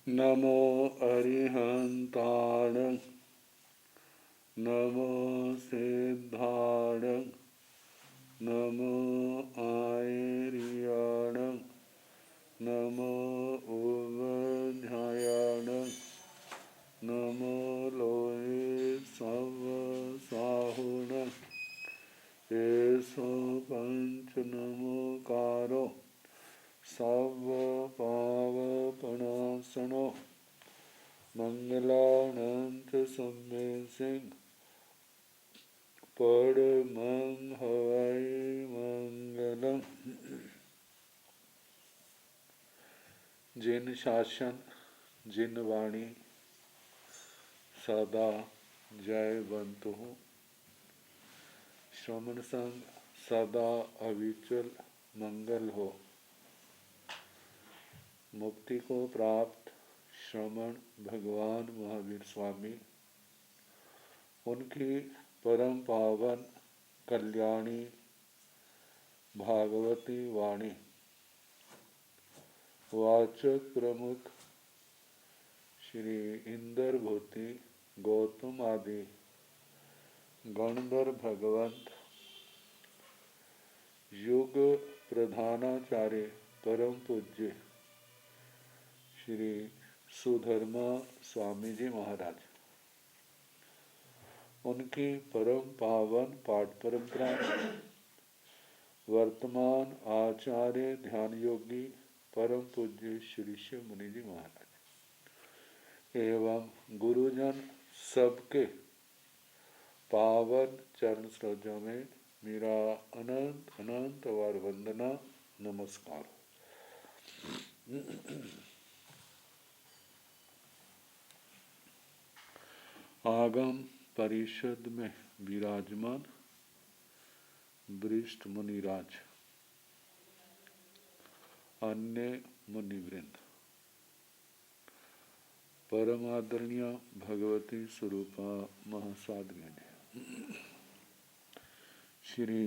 नमो अरिहंताण नमो सिद्धाण नमो आयर्याण नमो उवध्यायाण नमो लोहे सवसाहुण एसो पंच नमोकारो सर्व पावपणासनो मंगलानंत सम्मे सिंह परमं हवै मंगलम। जिन शासन जिन वाणी सदा जयवंत हो, श्रवण संग सदा अविचल मंगल हो। मुक्ति को प्राप्त श्रवण भगवान महावीर स्वामी, उनकी परम पावन कल्याणी भागवती वाणी वाचक प्रमुख श्री इंदर भूति गौतम आदि गणधर भगवंत युग प्रधानाचार्य परम पूज्य श्री सुधर्मा स्वामी जी महाराज, उनकी परम पावन पाठ परंपरा वर्तमान आचार्य ध्यान योगी परम पूज्य श्री शिव मुनि जी महाराज एवं गुरुजन सबके पावन चरण सरोजा में मेरा अनंत अनंत वार वंदना नमस्कार। आगम परिषद में विराजमान वरिष्ठ मुनिराज, अन्य मुनिवृंद, परमादरणीय भगवती स्वरूपा महासाध्वी श्री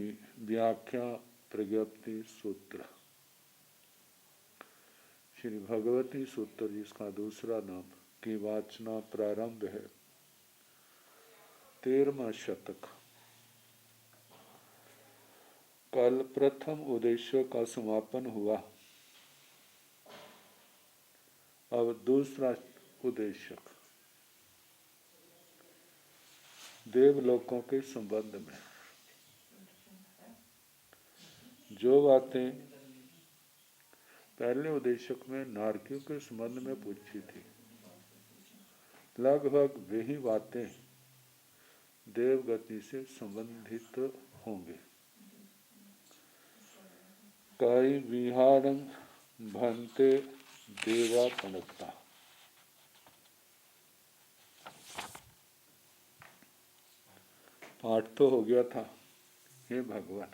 व्याख्या प्रज्ञप्ति सूत्र श्री भगवती सूत्र जिसका दूसरा नाम की वाचना प्रारंभ है। 13वां शतक। कल प्रथम उद्देश्य का समापन हुआ, अब दूसरा उद्देश्य देवलोकों के संबंध में जो बातें पहले उद्देश्य में नारकियों के संबंध में पूछी थी, लगभग वही बातें देवगति से संबंधित होंगे। कई विहारं भन्ते देवापनता, पाठ तो हो गया था। हे भगवान,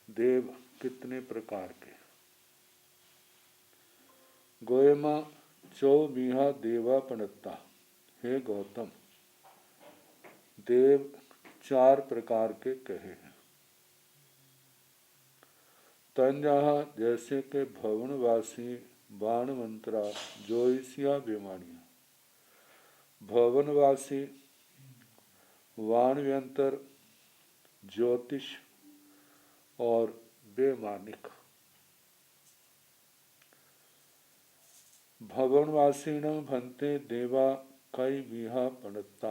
देव कितने प्रकार के? गोयमा चौबिहा देवापनता। हे गौतम, देव 4 प्रकार के कहे हैं। तंजहा जैसे के भवनवासी बाणवंतरा जोईसिया बेमानिया, भवनवासी वाणव्यंतर ज्योतिष और बेमानिक। भवनवासीण भन्ते देवा कई विहा पणता।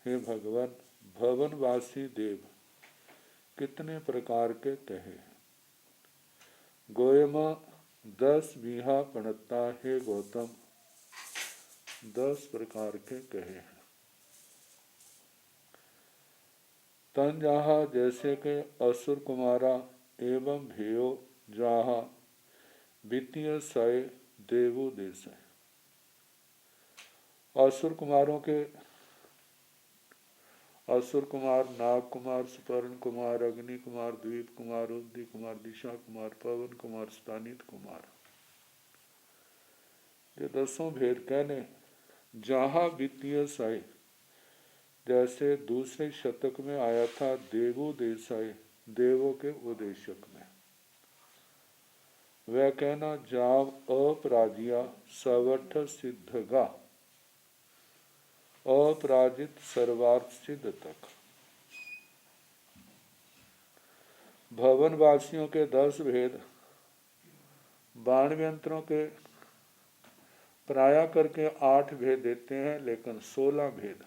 हे भगवान, भवनवासी देव कितने प्रकार के कहे? गोयमा 10 विहा पणता। हे गौतम, 10 प्रकार के कहे हैं। तंजहा जैसे के असुर कुमारा एवं भेयो जहा वित्तीय सय देवो देश है। असुर कुमारों के असुर कुमार, नाग कुमार, सुपर्ण कुमार, अग्नि कुमार, द्वीप कुमार, रुद्धि कुमार, दिशा कुमार, पवन कुमार, स्थानित कुमार, ये 10 भेद कहने। जहाँ वित्तीय सय जैसे दूसरे शतक में आया था देवो देसाई, देवों के उद्देश्यक में। वह कहना जाव अपराजिया सवठ सिद्धगा, अपराजित सर्वार्थ सिद्ध तक। भवनवासियों के 10 भेद बाणव्यंत्रों के प्राय करके 8 भेद देते हैं, लेकिन 16 भेद।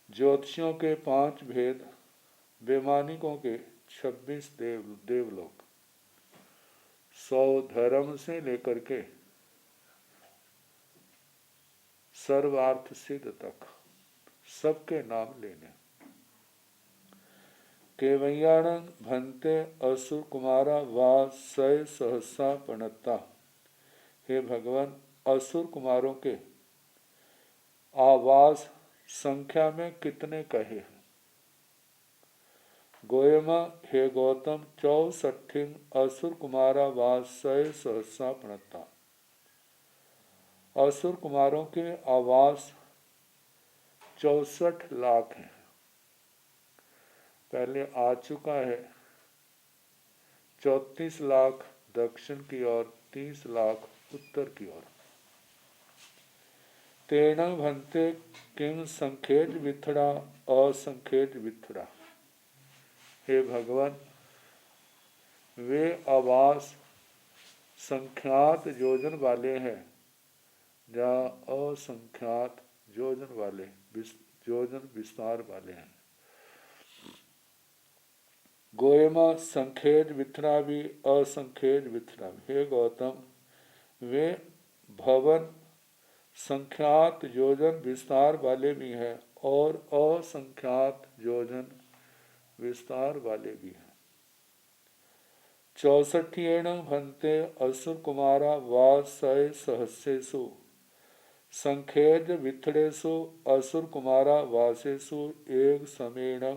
ज्योतिषियों के 5 भेद, वैमानिकों के 26 देवलोक, 100 धर्म से लेकर के सर्वार्थ सिद्ध तक सबके नाम लेने। केवैयाण भंते असुर कुमारा वा सय सहसा पणता। हे भगवान, असुर कुमारों के आवास संख्या में कितने कहे हैं? गोयमा हे गौतम 64 असुर कुमारा वा सय सहसा पणता। असुर कुमारों के आवास 64 लाख हैं। पहले आ चुका है 34 लाख दक्षिण की ओर, 30 लाख उत्तर की ओर। तेना भंते किम संखेज विथड़ा असंखेज विथड़ा। हे भगवान, वे आवास संख्यात योजन वाले हैं या असंख्यात योजन वाले, योजन विस्तार वाले हैं। गोयमा संखेज विथड़ा भी असंखेज विथड़ा भी। हे गौतम, वे भवन संख्यात योजन विस्तार वाले भी हैं और असंख्यात योजन विस्तार वाले भी हैं। 64 भंते असुर कुमारा वा सय सहस्येषु संखेज विथड़ेषु असुर कुमारा वासेषु एक समेण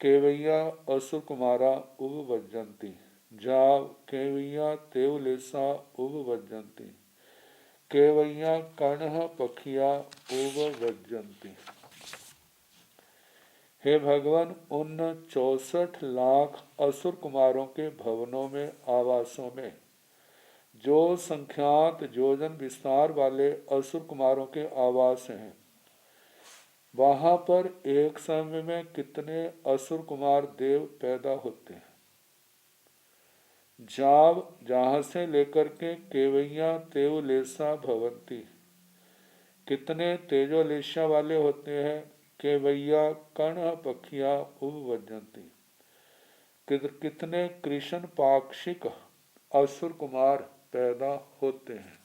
केवैया असुर कुमारा उपवज्जन्ति। जाव केवैया तेवलेसा उपवज्जन्ति, केवैया कणह पखिया उपवज्जन्ति। हे भगवान, उन 64 लाख असुर कुमारों के भवनों में, आवासों में, जो संख्यात योजन विस्तार वाले असुर कुमारों के आवास हैं, वहां पर एक समय में कितने असुर कुमार देव पैदा होते हैं? जाव जहां से लेकर के केवैया तेवलेसा भवंती, कितने तेजोलेशा वाले होते हैं? केवैया कण पखिया उपवज्जन्ति, कितने कृष्ण पाक्षिक असुर कुमार पैदा होते हैं।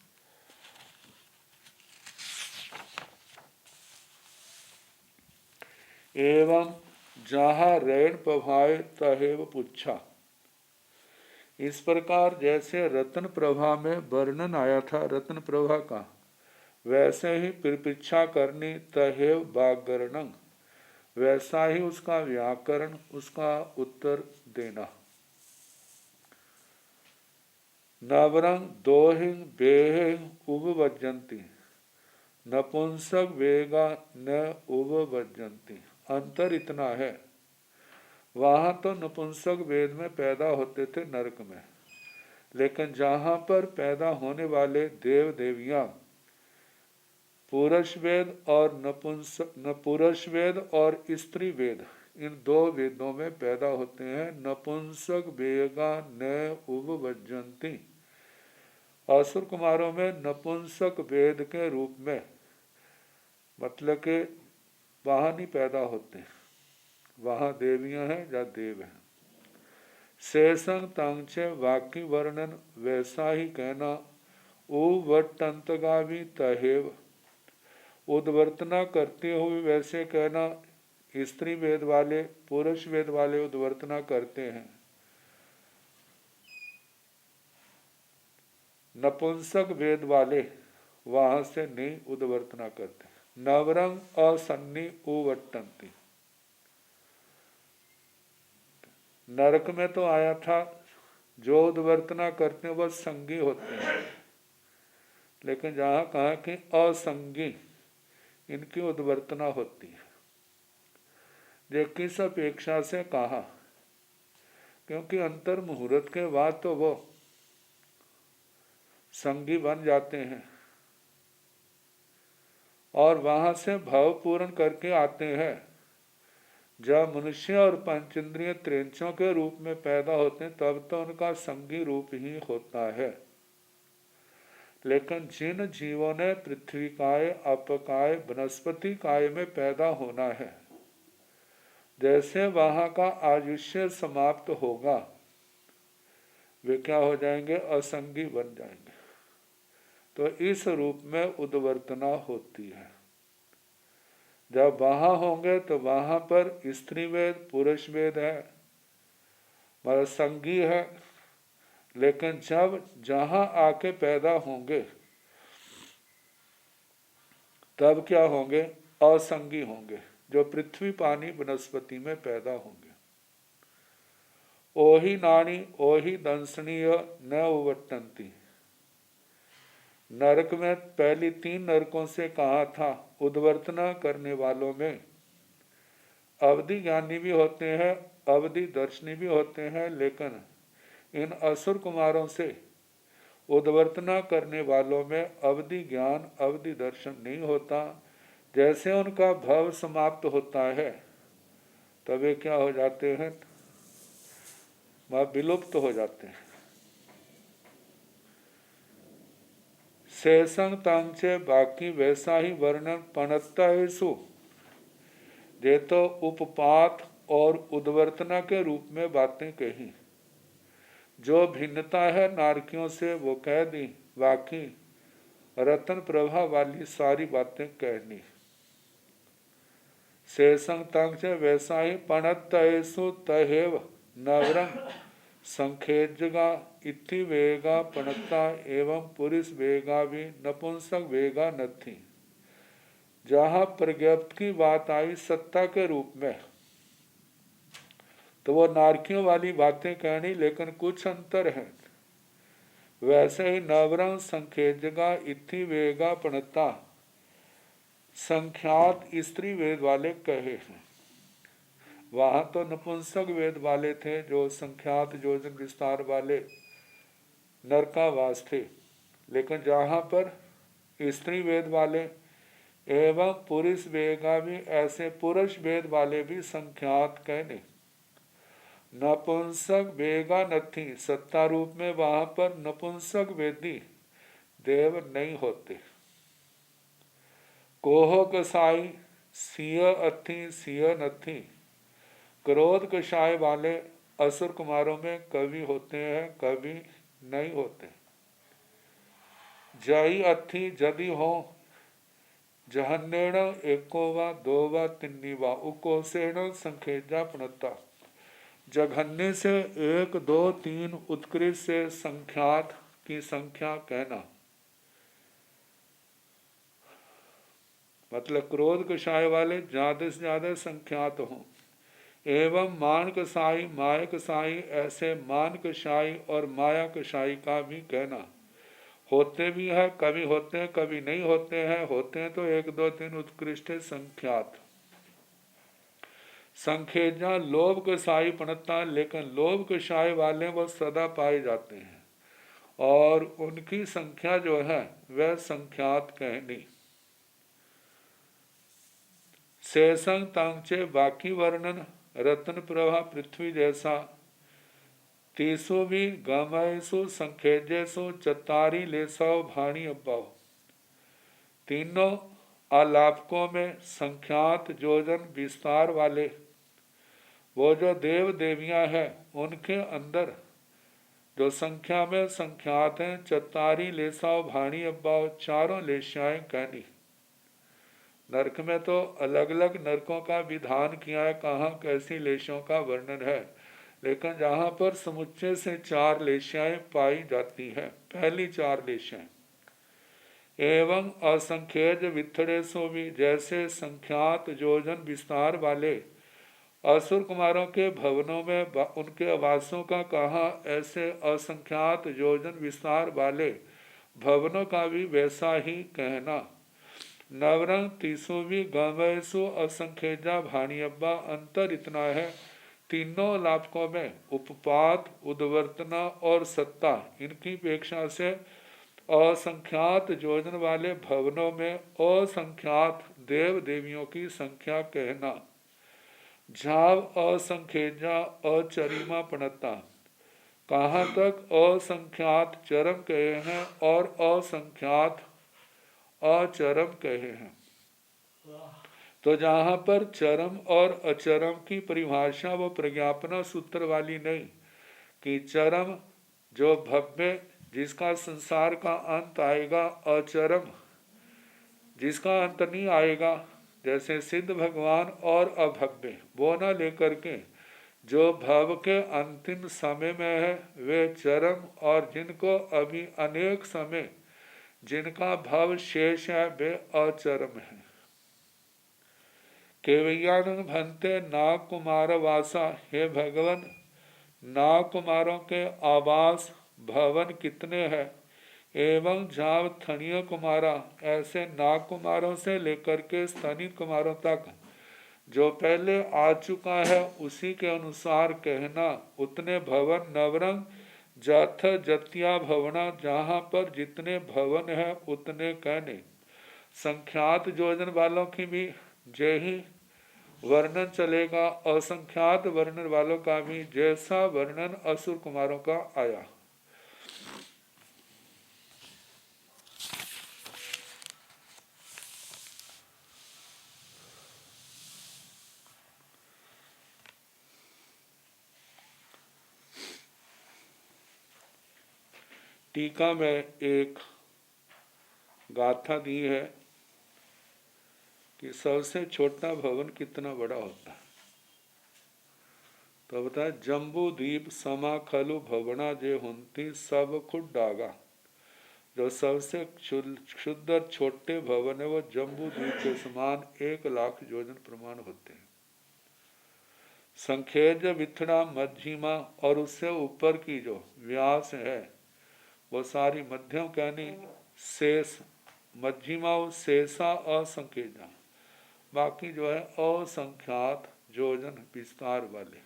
एवं जहाँ रैन प्रभाए तहेव पुच्छा। इस प्रकार जैसे रत्न प्रभा में वर्णन आया था रत्न प्रभा का, वैसे ही प्रपीक्षा करनी तहेव वाग्गरणं, वैसा ही उसका व्याकरण, उसका उत्तर देना। नवरंग दोहिंग बेहिंग उपवज्जन्ति, नपुंसक वेगा न उपवज्जन्ति। अंतर इतना है, वहां तो नपुंसक वेद में पैदा होते थे नरक में, लेकिन जहां पर पैदा होने वाले देव देवियां पुरुष वेद और पुरुष वेद और स्त्री वेद, इन 2 वेदों में पैदा होते हैं। नपुंसक वेगा न उपवज्जन्ति, असुर कुमारों में नपुंसक वेद के रूप में, मतलब के वहां नहीं पैदा होते, वहां देवियां हैं या देव हैं। शेषंग तंचे वाक्य वर्णन, वैसा ही कहना। उवटंतगावी तहेव, उद्वर्तना करते हुए वैसे कहना। स्त्री वेद वाले, पुरुष वेद वाले उद्वर्तना करते हैं, नपुंसक वेद वाले वहां से नहीं उद्वर्तना करते। नवरंग असन्नी उवट्टन्ति, नरक में तो आया था जो उद्वर्तना करते हैं वह संगी होते हैं, लेकिन जहां कहा कि असंगी इनकी उद्वर्तना होती है। जो किस अपेक्षा से कहा क्योंकि अंतर मुहूर्त के बाद तो वो संगी बन जाते हैं और वहां से भाव पूर्ण करके आते हैं। जब मनुष्य और पंचेंद्रिय त्रिंचों के रूप में पैदा होते हैं तब तो उनका संगी रूप ही होता है। लेकिन जिन जीवों ने पृथ्वी काय, अपकाय, वनस्पति काय में पैदा होना है, जैसे वहां का आयुष्य समाप्त होगा वे क्या हो जाएंगे? असंगी बन जाएंगे। तो इस रूप में उद्वर्तना होती है। जब वहां होंगे तो वहां पर स्त्री वेद पुरुष वेद है, मतलब संगी है। लेकिन जब जहां आके पैदा होंगे तब क्या होंगे? असंगी होंगे, जो पृथ्वी पानी वनस्पति में पैदा होंगे। ओही नानी ओही दंसनीय न उवटंती। नरक में पहली 3 नरकों से कहा था, उद्वर्तना करने वालों में अवधि ज्ञानी भी होते हैं, अवधि दर्शनी भी होते हैं, लेकिन इन असुर कुमारों से उद्वर्तना करने वालों में अवधि ज्ञान, अवधि दर्शन नहीं होता। जैसे उनका भव समाप्त होता है तब वे क्या हो जाते हैं? वह विलुप्त हो जाते हैं। शेषंग तांचे बाकी वैसा ही वर्णन पणत्तासु, ये तो उपपात और उद्वर्तना के रूप में बातें कही। जो भिन्नता है नारकियों से वो कह दी, बाकी रतन प्रभा वाली सारी बातें कहनी। शेषंग तांचे वैसा ही पणत्तासु तहेव नवरंग संखेजगा इति वेगा पणता एवं पुरुष वेगा भी नपुंसक वेगा न थी। जहां प्रज्ञप्त की बात आई सत्ता के रूप में तो वो नारकियों वाली बातें कहनी, लेकिन कुछ अंतर है। वैसे ही नवरंग संखेजगा इति वेगा पणता संख्यात स्त्री वेद वाले कहे हैं। वहां तो नपुंसक वेद वाले थे, जो संख्यात योजन विस्तार वाले नरकावास थे। लेकिन जहां पर स्त्री वेद वाले एवं पुरुष वेगा भी, ऐसे पुरुष वेद वाले भी संख्यात कहने। नपुंसक वेगा नथी, सत्ता रूप में वहां पर नपुंसक वेदी देव नहीं होते। कोह कसाई सिय अथी सिय नथी, क्रोध कषाय वाले असुर कुमारों में कवि होते हैं, कवि नहीं होते। जही अथी जदि हो जहन्नेण एको वा दो वा तिन्नी वा उकोसेण संखेजा प्रणता। जघन्य से 1 2 3 उत्कृष्ट से संख्यात की संख्या कहना, मतलब क्रोध कषाय वाले ज्यादा से ज्यादा संख्यात हों। एवं मान कसाई माया कसाई, ऐसे मान कसाई और माया कसाई का भी कहना। होते भी है, कभी होते हैं कभी नहीं होते हैं, होते हैं तो 1 2 3 उत्कृष्ट संख्यात। संखेजा लोभ कसाई पणता, लेकिन लोभ कसाई वाले वो सदा पाए जाते हैं और उनकी संख्या जो है वह संख्यात कहनी। शेषंग तांचे बाकी वर्णन रत्न प्रभा पृथ्वी जैसा। तीसो भी गमयसु संखेजेसु चतारी लेसो भाणी अब्बाओ। तीनों आलापकों में संख्यात योजन विस्तार वाले वो जो देव देवियां हैं उनके अंदर जो संख्या में संख्यात हैं, चतारी लेसाओ भाणी अब्बाओ, चारों लेशाएं कहनी। नरक में तो अलग अलग नरकों का विधान किया है, कहाँ कैसी लेशों का वर्णन है। लेकिन जहाँ पर समुच्चय से 4 लेशाएं पाई जाती हैं, पहली 4 लेशाएं। एवं असंख्यज विथड़े सो भी, जैसे संख्यात योजन विस्तार वाले असुर कुमारों के भवनों में उनके आवासों का कहा, ऐसे असंख्यात योजन विस्तार वाले भवनों का भी वैसा ही कहना। नवरंग तीसों भी गमयसु असंख्यजा भाणी अब्बा, अंतर इतना है तीनों लाभकों में उपपात, उद्वर्तना और सत्ता, इनकी अपेक्षा से असंख्यात योजन वाले भवनों में असंख्यात देव देवियों की संख्या कहना। झाव असंख्यजा अचरिमा पणता, कहाँ तक असंख्यात चरम कहे हैं और असंख्यात अचरम कहे हैं। तो जहाँ पर चरम और अचरम की परिभाषा वो प्रज्ञापना सूत्र वाली नहीं, कि चरम जो भव्य जिसका संसार का अंत आएगा, अचरम जिसका अंत नहीं आएगा, जैसे सिद्ध भगवान और अभव्य, वो न लेकर के जो भव के अंतिम समय में है वे चरम, और जिनको अभी अनेक समय जिनका भव शेष है वे अचरम है। केवैयानंद भंते नाग कुमार वासा, हे भगवान नाग कुमारों के आवास भवन कितने हैं, एवं जाव थनीय कुमारा, ऐसे नाग कुमारों से लेकर के स्तनित कुमारों तक जो पहले आ चुका है उसी के अनुसार कहना। उतने भवन नवरंग जथ जतिया भवना, जहाँ पर जितने भवन है उतने कहने। संख्यात योजन वालों की भी जय ही वर्णन चलेगा, असंख्यात वर्णन वालों का भी जैसा वर्णन असुर कुमारों का आया। टीका में एक गाथा दी है कि सबसे छोटा भवन कितना बड़ा होता है। तो बताए जम्बू द्वीप समा खलु भवना जे हुंती सब खुद डागा, जो सबसे शुद्ध छोटे भवन है वो जम्बू द्वीप के समान 1,00,000 योजन प्रमाण होते हैं। संखेज विथड़ा मध्यमा, और उससे ऊपर की जो व्यास है वो सारी मध्यम कहनी शेष मध्यमा शेषा असंख्यजा, बाकी जो है असंख्यात योजन विस्तार वाले।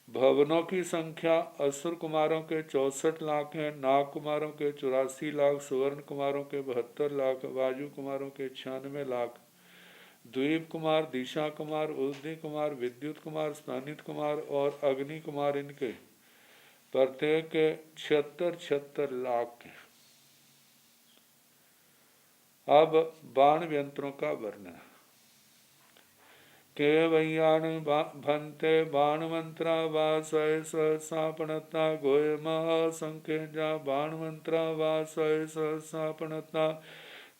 भवनों की संख्या असुर कुमारों के 64 लाख है, नाग कुमारों के 84 लाख, सुवर्ण कुमारों के 72 लाख, वायु कुमारों के 96 लाख, द्वीप कुमार, दिशा कुमार, उदय कुमार, विद्युत कुमार, स्थानित कुमार और अग्नि कुमार, इनके प्रत्येक के 76 लाख के। अब बाण यंत्रों का वर्णन। केवैयान भंते बाण मंत्रा वा स्वय सहसापणता, गोयमा संख्यजा बाण मंत्रा वा स्वय सहसापणता,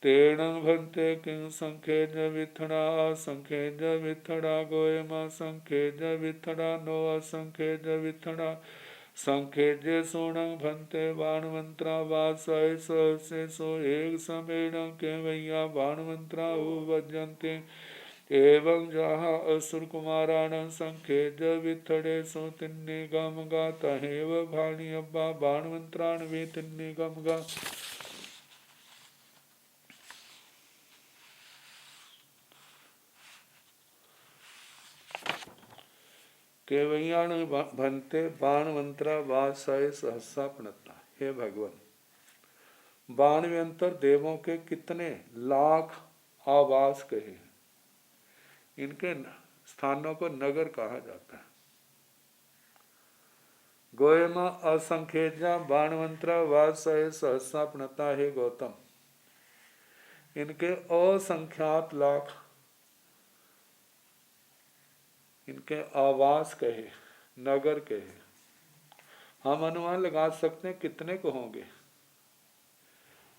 तेण भंते किं संख्यज विथड़ा संख्यज विथड़ा, गोयमा संख्यज विथड़ा नो असंख्यज विथड़ा, संख्यजे सोणं भंते बाण मंत्रा वा स्वय सहसे सो एक समेण, केवैया बाण मंत्रा उपभजन्ते, एवं जहाँ असुर कुमाराण संख्यज विथड़े सो तिन्ने गम गा, तहेव भाणी अब्बा बाण मंत्राण वे तिन्ने गम गा। केवैयाण भंते बाण मंत्रा वा सय सहसा प्रणता, हे भगवान बाण यंत्र देवों के कितने लाख आवास कहे, इनके स्थानों को नगर कहा जाता है। गोयमा असंख्यजा बाणवंत्रा वासय सहसा प्रणता, हे गौतम इनके असंख्यात लाख इनके आवास कहे, नगर कहे। हम अनुमान लगा सकते हैं कितने को होंगे।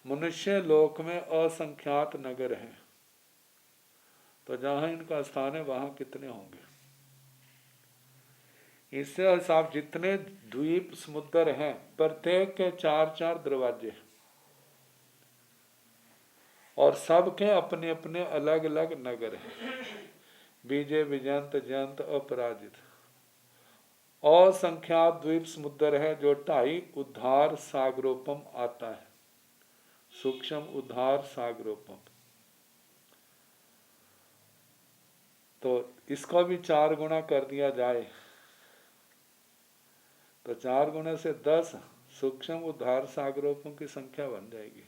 मनुष्य लोक में असंख्यात नगर हैं, तो जहां इनका स्थान है वहां कितने होंगे। इससे हिसाब जितने द्वीप समुद्र हैं प्रत्येक के 4-4 दरवाजे, और सबके अपने अपने अलग अलग नगर हैं। विजय विजयंत जयंत अपराजित असंख्यात द्वीप समुद्र है, जो 2.5 उद्धार सागरोपम आता है। सूक्ष्म उद्धार सागरोपम, तो इसको भी 4 गुना कर दिया जाए तो 4 गुना से 10 सूक्ष्म उद्धार सागरों की संख्या बन जाएगी।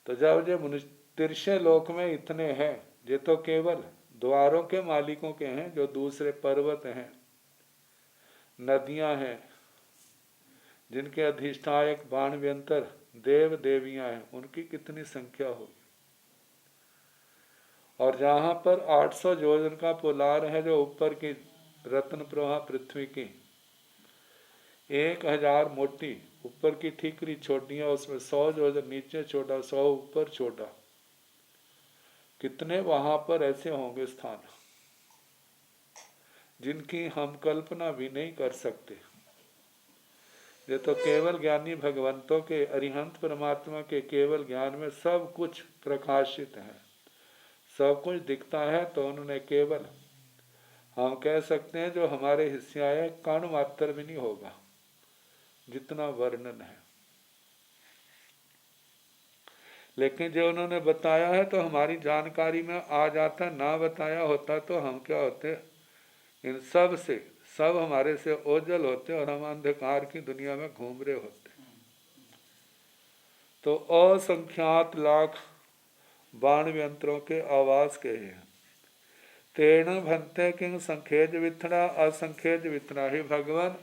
तो जब ये मनुष्य तिरछे लोक में इतने हैं, ये तो केवल द्वारों के मालिकों के हैं, जो दूसरे पर्वत हैं, नदियां हैं, जिनके अधिष्ठायक बाण व्यंतर देव देवियां हैं, उनकी कितनी संख्या होगी। और जहां पर 800 योजन का पोलार है, जो ऊपर की रत्न प्रभा पृथ्वी की 1000 मोटी, ऊपर की ठीकरी छोटी है, उसमें 100 योजन नीचे छोटा, 100 ऊपर छोटा, कितने वहां पर ऐसे होंगे स्थान जिनकी हम कल्पना भी नहीं कर सकते। ये तो केवल ज्ञानी भगवंतों के, अरिहंत परमात्मा के केवल ज्ञान में सब कुछ प्रकाशित है, सब कुछ दिखता है। तो उन्होंने केवल, हम कह सकते हैं, जो हमारे हिस्से आए कण मात्र भी नहीं होगा जितना वर्णन है। लेकिन जो उन्होंने बताया है तो हमारी जानकारी में आ जाता, ना बताया होता तो हम क्या होते, इन सब से, सब हमारे से ओझल होते और हम अंधकार की दुनिया में घूम रहे होते। तो असंख्यात लाख बाण यंत्रों के आवास के हैं। तेण भंते किंग संखेज विथड़ा असंखेज विथड़ा। ही भगवान,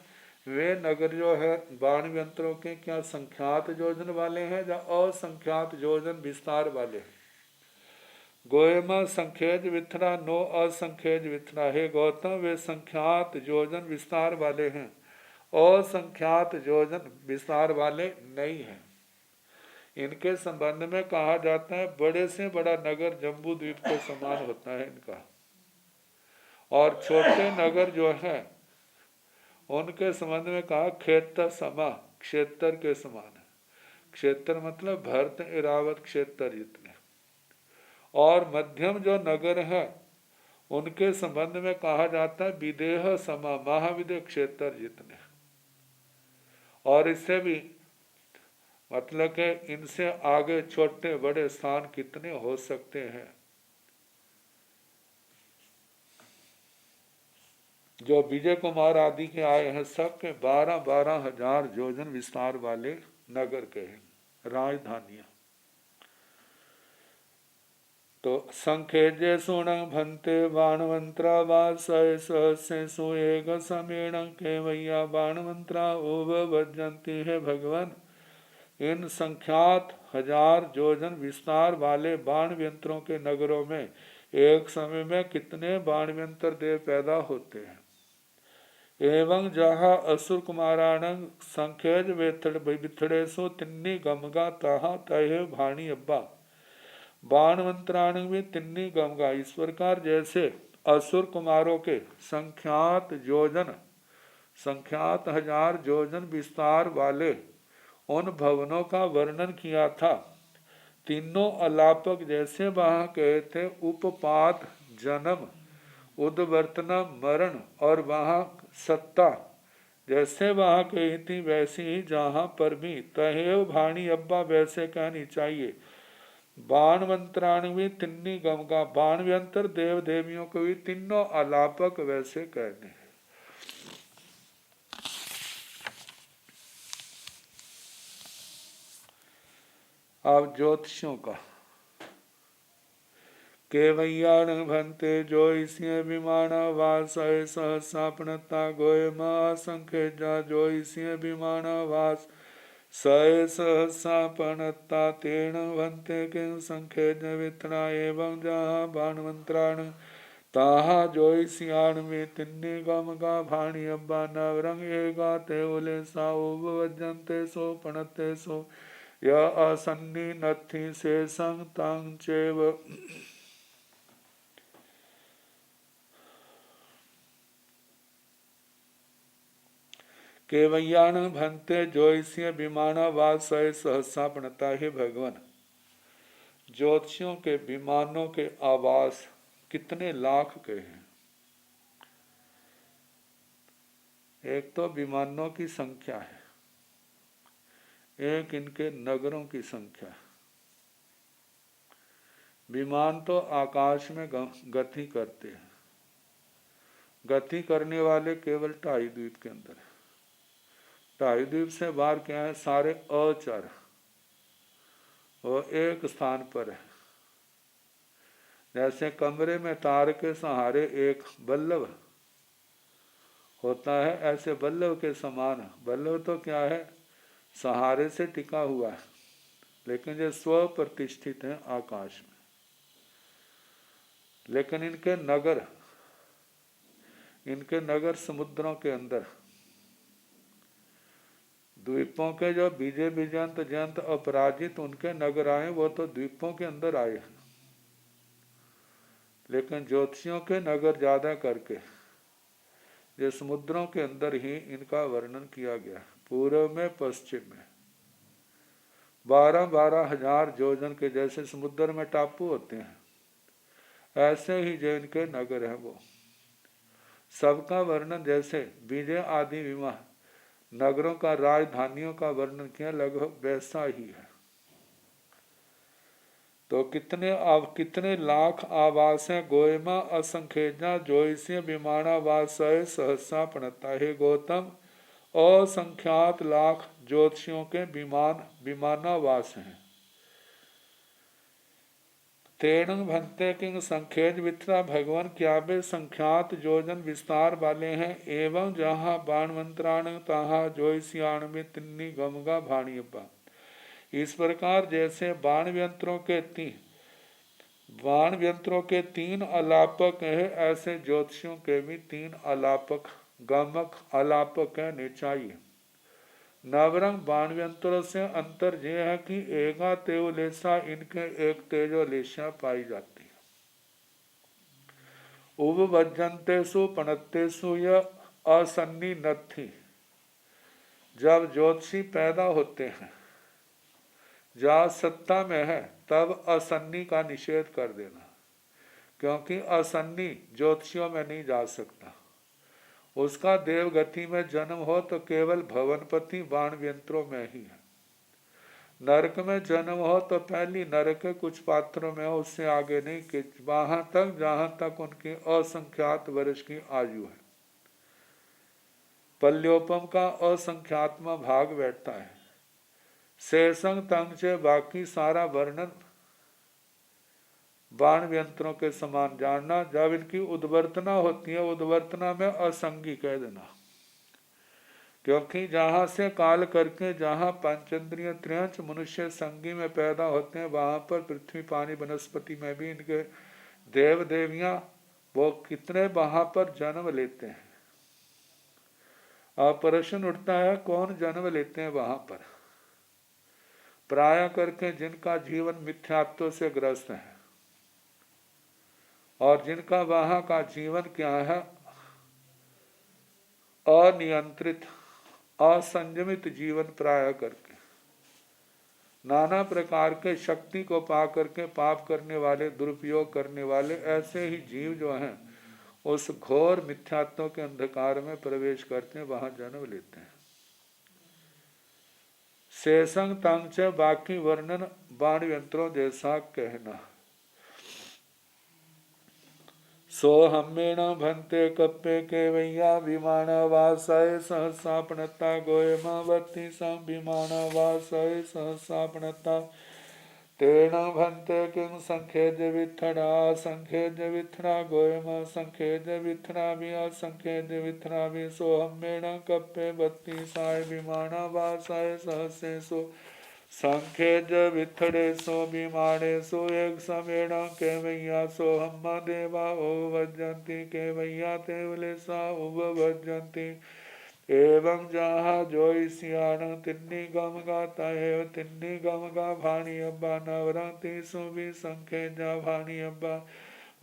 वे नगर जो है बाण यंत्रों के क्या संख्यात योजन वाले हैं या असंख्यात योजन विस्तार वाले हैं। गोयमा संखेज विथड़ा नो असंखेज विथड़ा। हे गौतम, वे संख्यात योजन विस्तार वाले हैं, असंख्यात योजन विस्तार वाले नहीं हैं। इनके संबंध में कहा जाता है, बड़े से बड़ा नगर जम्बू द्वीप के समान होता है इनका, और छोटे नगर जो है उनके संबंध में कहा क्षेत्र समा, क्षेत्र के समान है। क्षेत्र मतलब भरत इरावत क्षेत्र जितने। और मध्यम जो नगर है उनके संबंध में कहा जाता है विदेह समा, महाविदेह क्षेत्र जितने। और इससे भी मतलब कि इनसे आगे छोटे बड़े स्थान कितने हो सकते हैं। जो विजय कुमार आदि के आए हैं, सबके 12-12 हजार योजन विस्तार वाले नगर के हैं, राजधानियां। तो संखेजे सुण भंते बाणवंत्रा वासे सुएग समेण के भैया बाणवंत्रा उब भजंती है। भगवान, इन संख्यात हजार योजन विस्तार वाले बाण यंत्रों के नगरों में एक समय में कितने बाण यंत्र देव पैदा होते हैं। एवं जहाँ असुर कुमाराण संखेज बिथड़े सो तिन्नी गमगा तहा तहे भाणी अब्बा। बाणवंतराण में तिन्नी गमगा। इस प्रकार जैसे असुर कुमारों के संख्यात योजन, संख्यात हजार योजन विस्तार वाले उन भवनों का वर्णन किया था, तीनों अलापक जैसे वहां कहे थे उपपात, जन्म, उद्वर्तना, मरण, और वहां सत्ता जैसे वहां कही थी, वैसे ही जहां पर भी तहेव भाणी अब्बा वैसे कहनी चाहिए। बाण मंत्राण भी तिन्नी गमगा, बाण व्यंतर देव देवियों को भी तीनों अलापक वैसे कहने। अब ज्योतिषों का केवैयाण भंते जोइष्य विमान वास सहसापणता गोय असंख्य जा जोइष्य विमान वास सय सहसापणता तेण भंते किं संख्य वित्रा एवं जहाँ बाणवंत्राण ताहा जोइष्याण में तिन्नी गम गा भाणी अब्बा नवरंग एगा ते उले सा वजंते सो पणते सो या असन्नी नथी से संग तांग चेव। केवैयाण भंते ज्योतिष्य विमाना वासय सहसा पणता। है भगवान, ज्योतिषियों के विमानों के आवास कितने लाख के हैं। एक तो विमानों की संख्या है, एक इनके नगरों की संख्या है। विमान तो आकाश में गति करते हैं। गति करने वाले केवल 2.5 द्वीप के अंदर है। 2.5 द्वीप से बाहर क्या है? सारे अचर, वो एक स्थान पर है। जैसे कमरे में तार के सहारे एक बल्लभ होता है, ऐसे बल्लभ के समान। बल्लभ तो क्या है? सहारे से टिका हुआ है, लेकिन ये स्व प्रतिष्ठित है आकाश में। लेकिन इनके नगर समुद्रों के अंदर। द्वीपों के जो विजय विजयंत जयंत अपराजित उनके नगर आए, वो तो द्वीपों के अंदर आए हैं। लेकिन ज्योतिषियों के नगर ज्यादा करके ये समुद्रों के अंदर ही इनका वर्णन किया गया। पूर्व में पश्चिम में 12-12 हजार योजन के जैसे समुद्र में टापू होते हैं, ऐसे ही जो इनके नगर हैं वो सबका वर्णन जैसे विजय आदि विवाह नगरों का, राजधानियों का वर्णन किया, लगभग वैसा ही है। तो कितने लाख आवासें गोयमा असंख्येजा जोइसे विमाना वासय सहसा पणता। हे गौतम, असंख्यात लाख ज्योतिषियों के विमानावास हैं। तेणं भंते किंग संखेज वित्रा, भगवान क्या वे संख्यात योजन विस्तार वाले हैं। एवं जहाँ बाणवंतराण तहाँ ज्योतिषियाण में तिन्नी गमगा भाणियपा। इस प्रकार जैसे बाण व्यंत्रों के 3 अलापक है, ऐसे ज्योतिषियों के भी 3 अलापक गमक अलापक है, निचाई। नवरंग बाणव्यंत्रों से अंतर यह है कि एगा तेवलेशा इनके एक तेजोलेशा पाई जाती है। उपवज्जंतेषु पणत्तेषु यह असन्नी नथी। जब ज्योतिषी पैदा होते हैं, जहाँ सत्ता में है, तब असन्नी का निषेध कर देना, क्योंकि असन्नी ज्योतिषियों में नहीं जा सकता। उसका देवगति में जन्म हो तो केवल भवनपति बाणव्यंत्रों में ही है। नरक में जन्म हो तो पहली नरक के कुछ पात्रों में हो, उससे आगे नहीं, कि वहां तक जहां तक उनकी असंख्यात वर्ष की आयु है। पल्योपम का असंख्यात्मा भाग बैठता है। शेषंग तंग से बाकी सारा वर्णन बाण व्यंत्रों के समान जानना। जब इनकी उद्वर्तना होती है, उद्वर्तना में असंगी कह देना, क्योंकि जहां से काल करके जहां पंचेंद्रिय त्रियंच मनुष्य संगी में पैदा होते हैं, वहां पर पृथ्वी पानी वनस्पति में भी इनके देव देवियां वो कितने वहां पर जन्म लेते हैं। अब प्रश्न उठता है, कौन जन्म लेते हैं वहां पर? प्राय करके जिनका जीवन मिथ्यात्व से ग्रस्त है और जिनका वहां का जीवन क्या है? अनियंत्रित असंयमित जीवन प्राय करके नाना प्रकार के शक्ति को पा करके पाप करने वाले, दुरुपयोग करने वाले, ऐसे ही जीव जो हैं उस घोर मिथ्यात्व के अंधकार में प्रवेश करते हैं, वहां जन्म लेते हैं। शेषंग तंग से बाकी वर्णन बाण यंत्रों जैसा कहना। सोहमेण भंते कप्पे केवैया विमानवासय सहसापणता गोयमावर्ती सं विमानवासय सहसापणता। तेण भंते किं संखेज वित्थड़ा संखेज वित्थड़ा गोयम संखेज वित्थड़ा भी असंखेज वित्थड़ा भी। सोहमेण कप्पे बत्ती साय विमानवासय सहसे सो संखेज वित्थड़े सो विमाने सो एक समेण केवैया सो हम देवा उपवज्जन्ति केवैया तेवले सा उपवज्जन्ति। एवं जहाँ जोइसियाण तिन्नी गम गाता है तिन्नी गम गा भाणी अब्बा नवरंती सो भी संखेजा भाणी अब्बा।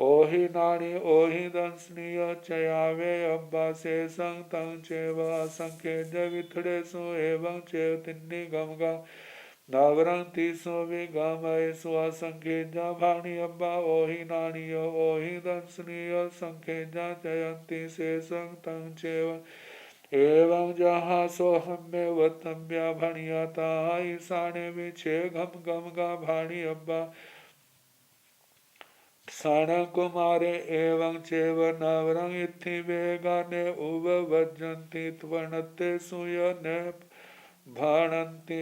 ओहि नाणी ओहि दंसनीय चयावे अब्बा से संग तंग चेव असंखेज वित्थड़े सो एवं चेव तिन्नी गम गा नावरंती सो भी गामय स्व संखेजा भाणी अब्बा। ओहि नाणियो ओहि दंसनीय संखेजा जयंती से संग तंग चेव। एवं जहाँ सो हमें वतम्या भणिया ताहा ईशाने भी छे घम गम गा भाणी अब्बा। सन कुमारे एवं चेव नवरंग इत्थि वेगाने उपवज्जन्ति त्वनते सुयने भणन्ति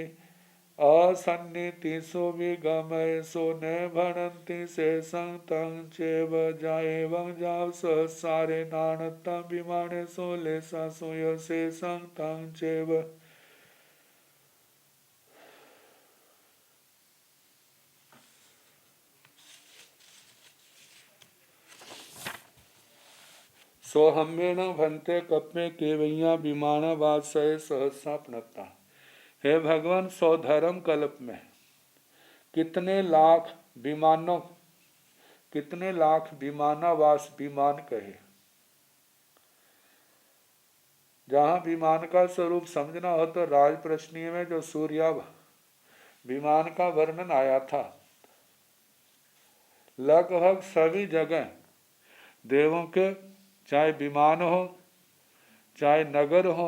असन्नितिषु विगमयसु न भणन्ति शेषं तं चेव एवं जाव सहसारे नानतं विमानेषु लेशासु शेषं तं चेव। सोहम्येन भंते कप्मे केवैया विमाना वासय सहसा प्रणता। हे भगवान, सौधर्म कल्प में कितने लाख विमानों, कितने लाख विमानावास विमान कहे। जहां विमान का स्वरूप समझना हो तो राजप्रश्नीय में जो सूर्या विमान का वर्णन आया था, लगभग सभी जगह देवों के चाहे विमान हो चाहे नगर हो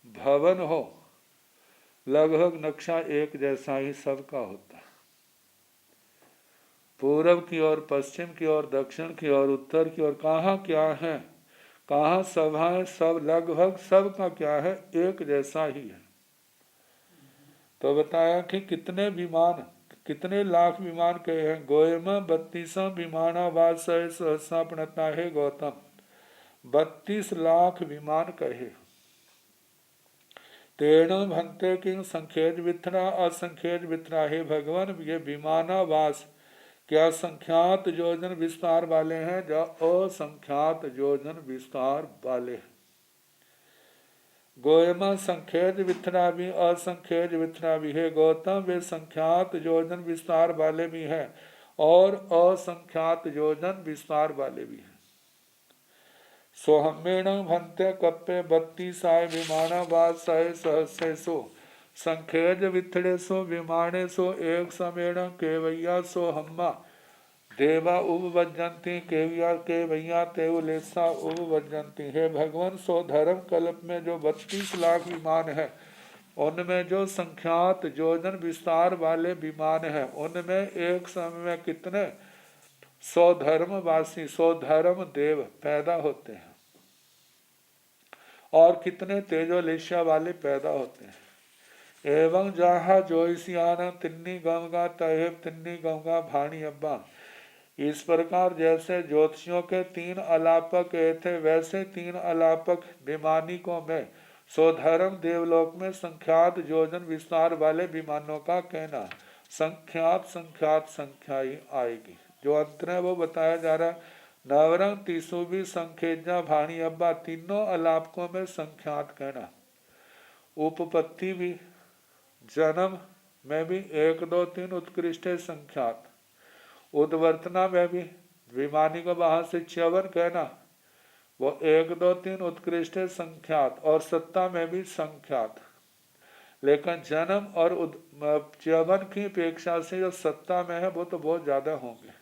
भवन हो, लगभग नक्शा एक जैसा ही सबका होता है। पूर्व की ओर, पश्चिम की ओर, दक्षिण की ओर, उत्तर की ओर, कहाँ क्या है, कहाँ सभाएं, सब लगभग सबका क्या है, एक जैसा ही है। तो बताया कि कितने विमान, कितने लाख विमान कहे हैं। गोयम 32 विमानावास सहसा प्रणता। है गौतम, 32 लाख विमान कहे। तेण भंते किंग संख्येज विथरा असंख्येज विथरा। हे भगवान, ये विमानावास क्या संख्यात योजन विस्तार वाले हैं या असंख्यात योजन विस्तार वाले हैं। गोयमा संख्येज विथरा भी असंख्येज विथरा भी है गौतम, वे संख्यात योजन विस्तार वाले भी हैं और असंख्यात योजन विस्तार वाले भी हैं। सोहम्येण भंते कप्पे 32 विमानावासाय सहस्रेषु संख्येज विथड़ेषु विमानेषु एक समेण केवैया सोहम्मा देवा उपवज्जन्ति केवया केवैया तेवलेसा उपवज्जन्ति। हे भगवान, सो धर्म कल्प में जो 32 लाख विमान है, उनमें जो संख्यात योजन विस्तार वाले विमान हैं, उनमें एक समय में कितने 100 धर्मवासी, 100 धर्म देव पैदा होते हैं और कितने तेजोलेशा वाले पैदा होते हैं। एवं जहा जोईसियान तिन्नी गंगा तहेब तिन्नी गंगा भाणी अब्बा। इस प्रकार जैसे ज्योतिषियों के 3 अलापक थे, वैसे 3 अलापक विमानिकों में सोधर्म देवलोक में संख्यात योजन विस्तार वाले विमानों का कहना संख्यात संख्यात संख्या ही आएगी। जो अंतर है वो बताया जा रहा है। नवरंग तीसु भी संखेजा भाणी अब्बा, तीनों अलापकों में संख्यात कहना। उपपत्ति भी, जन्म में भी 1 2 3 उत्कृष्ट संख्यात। उद्वर्तना में भी विमानी को वहां से च्यवन कहना, वो 1 2 3 उत्कृष्ट संख्यात। और सत्ता में भी संख्यात। लेकिन जन्म और च्यवन की अपेक्षा से जो सत्ता में है वो तो बहुत ज्यादा होंगे,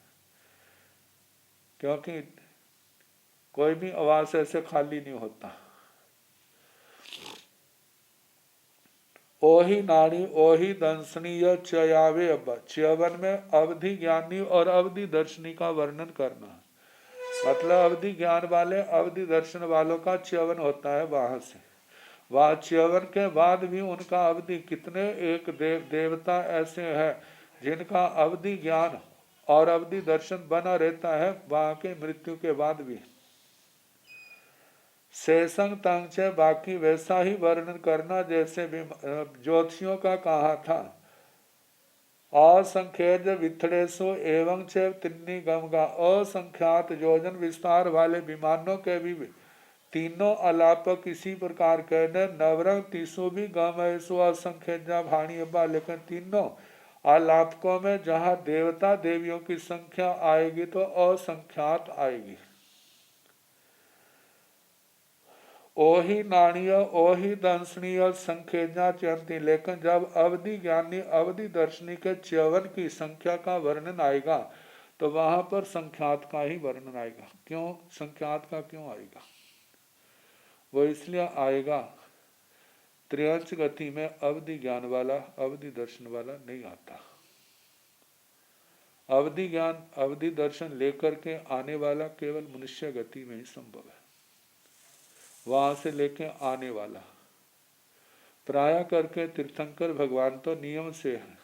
क्योंकि कोई भी आवास ऐसे खाली नहीं होता। ओही नाड़ी ओही दंसनीय चयावे अब्बा। च्यवन में अवधि ज्ञानी और अवधि दर्शनी का वर्णन करना, मतलब अवधि ज्ञान वाले अवधि दर्शन वालों का च्यवन होता है वहां से। वह च्यवन के बाद भी उनका अवधि, कितने एक देवता ऐसे हैं जिनका अवधि ज्ञान और अवधि दर्शन बना रहता है वहां के मृत्यु के बाद भी। शेषंग तंग, बाकी वैसा ही वर्णन करना जैसे ज्योतिषियों का कहा था। असंख्यज विथड़ेसु एवं तिन्नी गमगा। असंख्यात योजन विस्तार वाले विमानों के भी तीनों अलापक इसी प्रकार कहने। नवरंग तीसु भी गमयसु असंख्यजा भाणी अब्बा। लेकिन तीनों अलापकों में जहाँ देवता देवियों की संख्या आएगी तो असंख्यात आएगी। ओही नाणीय ओही दंसनीय संख्यजा चयंती। लेकिन जब अवधि ज्ञानी अवधि दर्शनी के च्यवन की संख्या का वर्णन आएगा तो वहां पर संख्यात का ही वर्णन आएगा। क्यों संख्यात का क्यों आएगा? वो इसलिए आएगा, त्रियंच गति में अवधि ज्ञान वाला अवधि दर्शन वाला नहीं आता। अवधि ज्ञान अवधि दर्शन लेकर के आने वाला केवल मनुष्य गति में ही संभव है। वहां से लेके आने वाला प्राय करके तीर्थंकर भगवान तो नियम से है,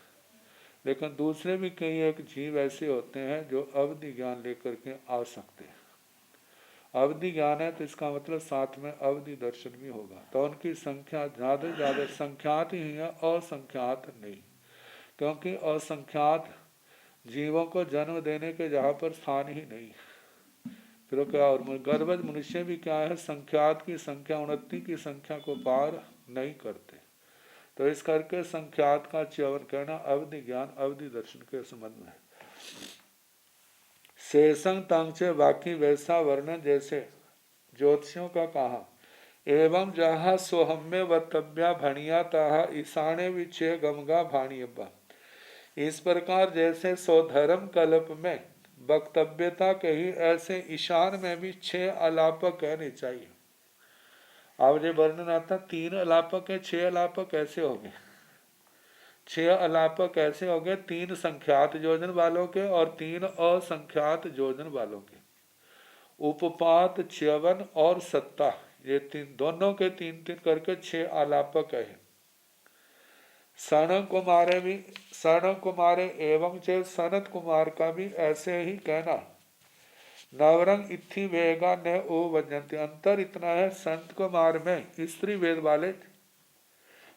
लेकिन दूसरे भी कई एक जीव ऐसे होते हैं जो अवधि ज्ञान लेकर के आ सकते हैं। अवधि ज्ञान है तो इसका मतलब साथ में अवधि दर्शन भी होगा, तो उनकी संख्या ज़्यादा से ज़्यादा संख्यात ही है, असंख्यात नहीं। क्योंकि असंख्यात जीवों को जन्म देने के जहाँ पर स्थान ही नहीं। फिर क्या, और गर्भज मनुष्य भी क्या है, संख्यात की संख्या उन्नति की संख्या को पार नहीं करते। तो इस करके संख्यात का च्यवन कहना अवधि ज्ञान अवधि दर्शन के संबंध में। शेषंग तंचे बाकी वैसा वर्णन जैसे ज्योतिषियों का कहा, एवं जहाँ सोहम्य वतव्या भणिया तहा ईशाने विचय गमगा भाणियबा। इस प्रकार जैसे स्वधर्म कल्प में वक्तव्यता कही, ऐसे ईशान में भी 6 अलापक कहने चाहिए। अब जो वर्णन आता 3 अलापक है, 6 अलापक कैसे हो गए? 6 अलापक ऐसे हो गए 3 संख्यात योजन वालों के और 3 असंख्यात योजन वालों के। उपपात, च्यवन और सत्ता, ये 3 दोनों के 3-3 करके 6 अलापक है। सनक कुमारे भी, सनक कुमारे एवं चे सनत कुमार का भी ऐसे ही कहना। नवरंग इत्थि वेगा न ओ वजंती। अंतर इतना है, संत कुमार में स्त्री वेद वाले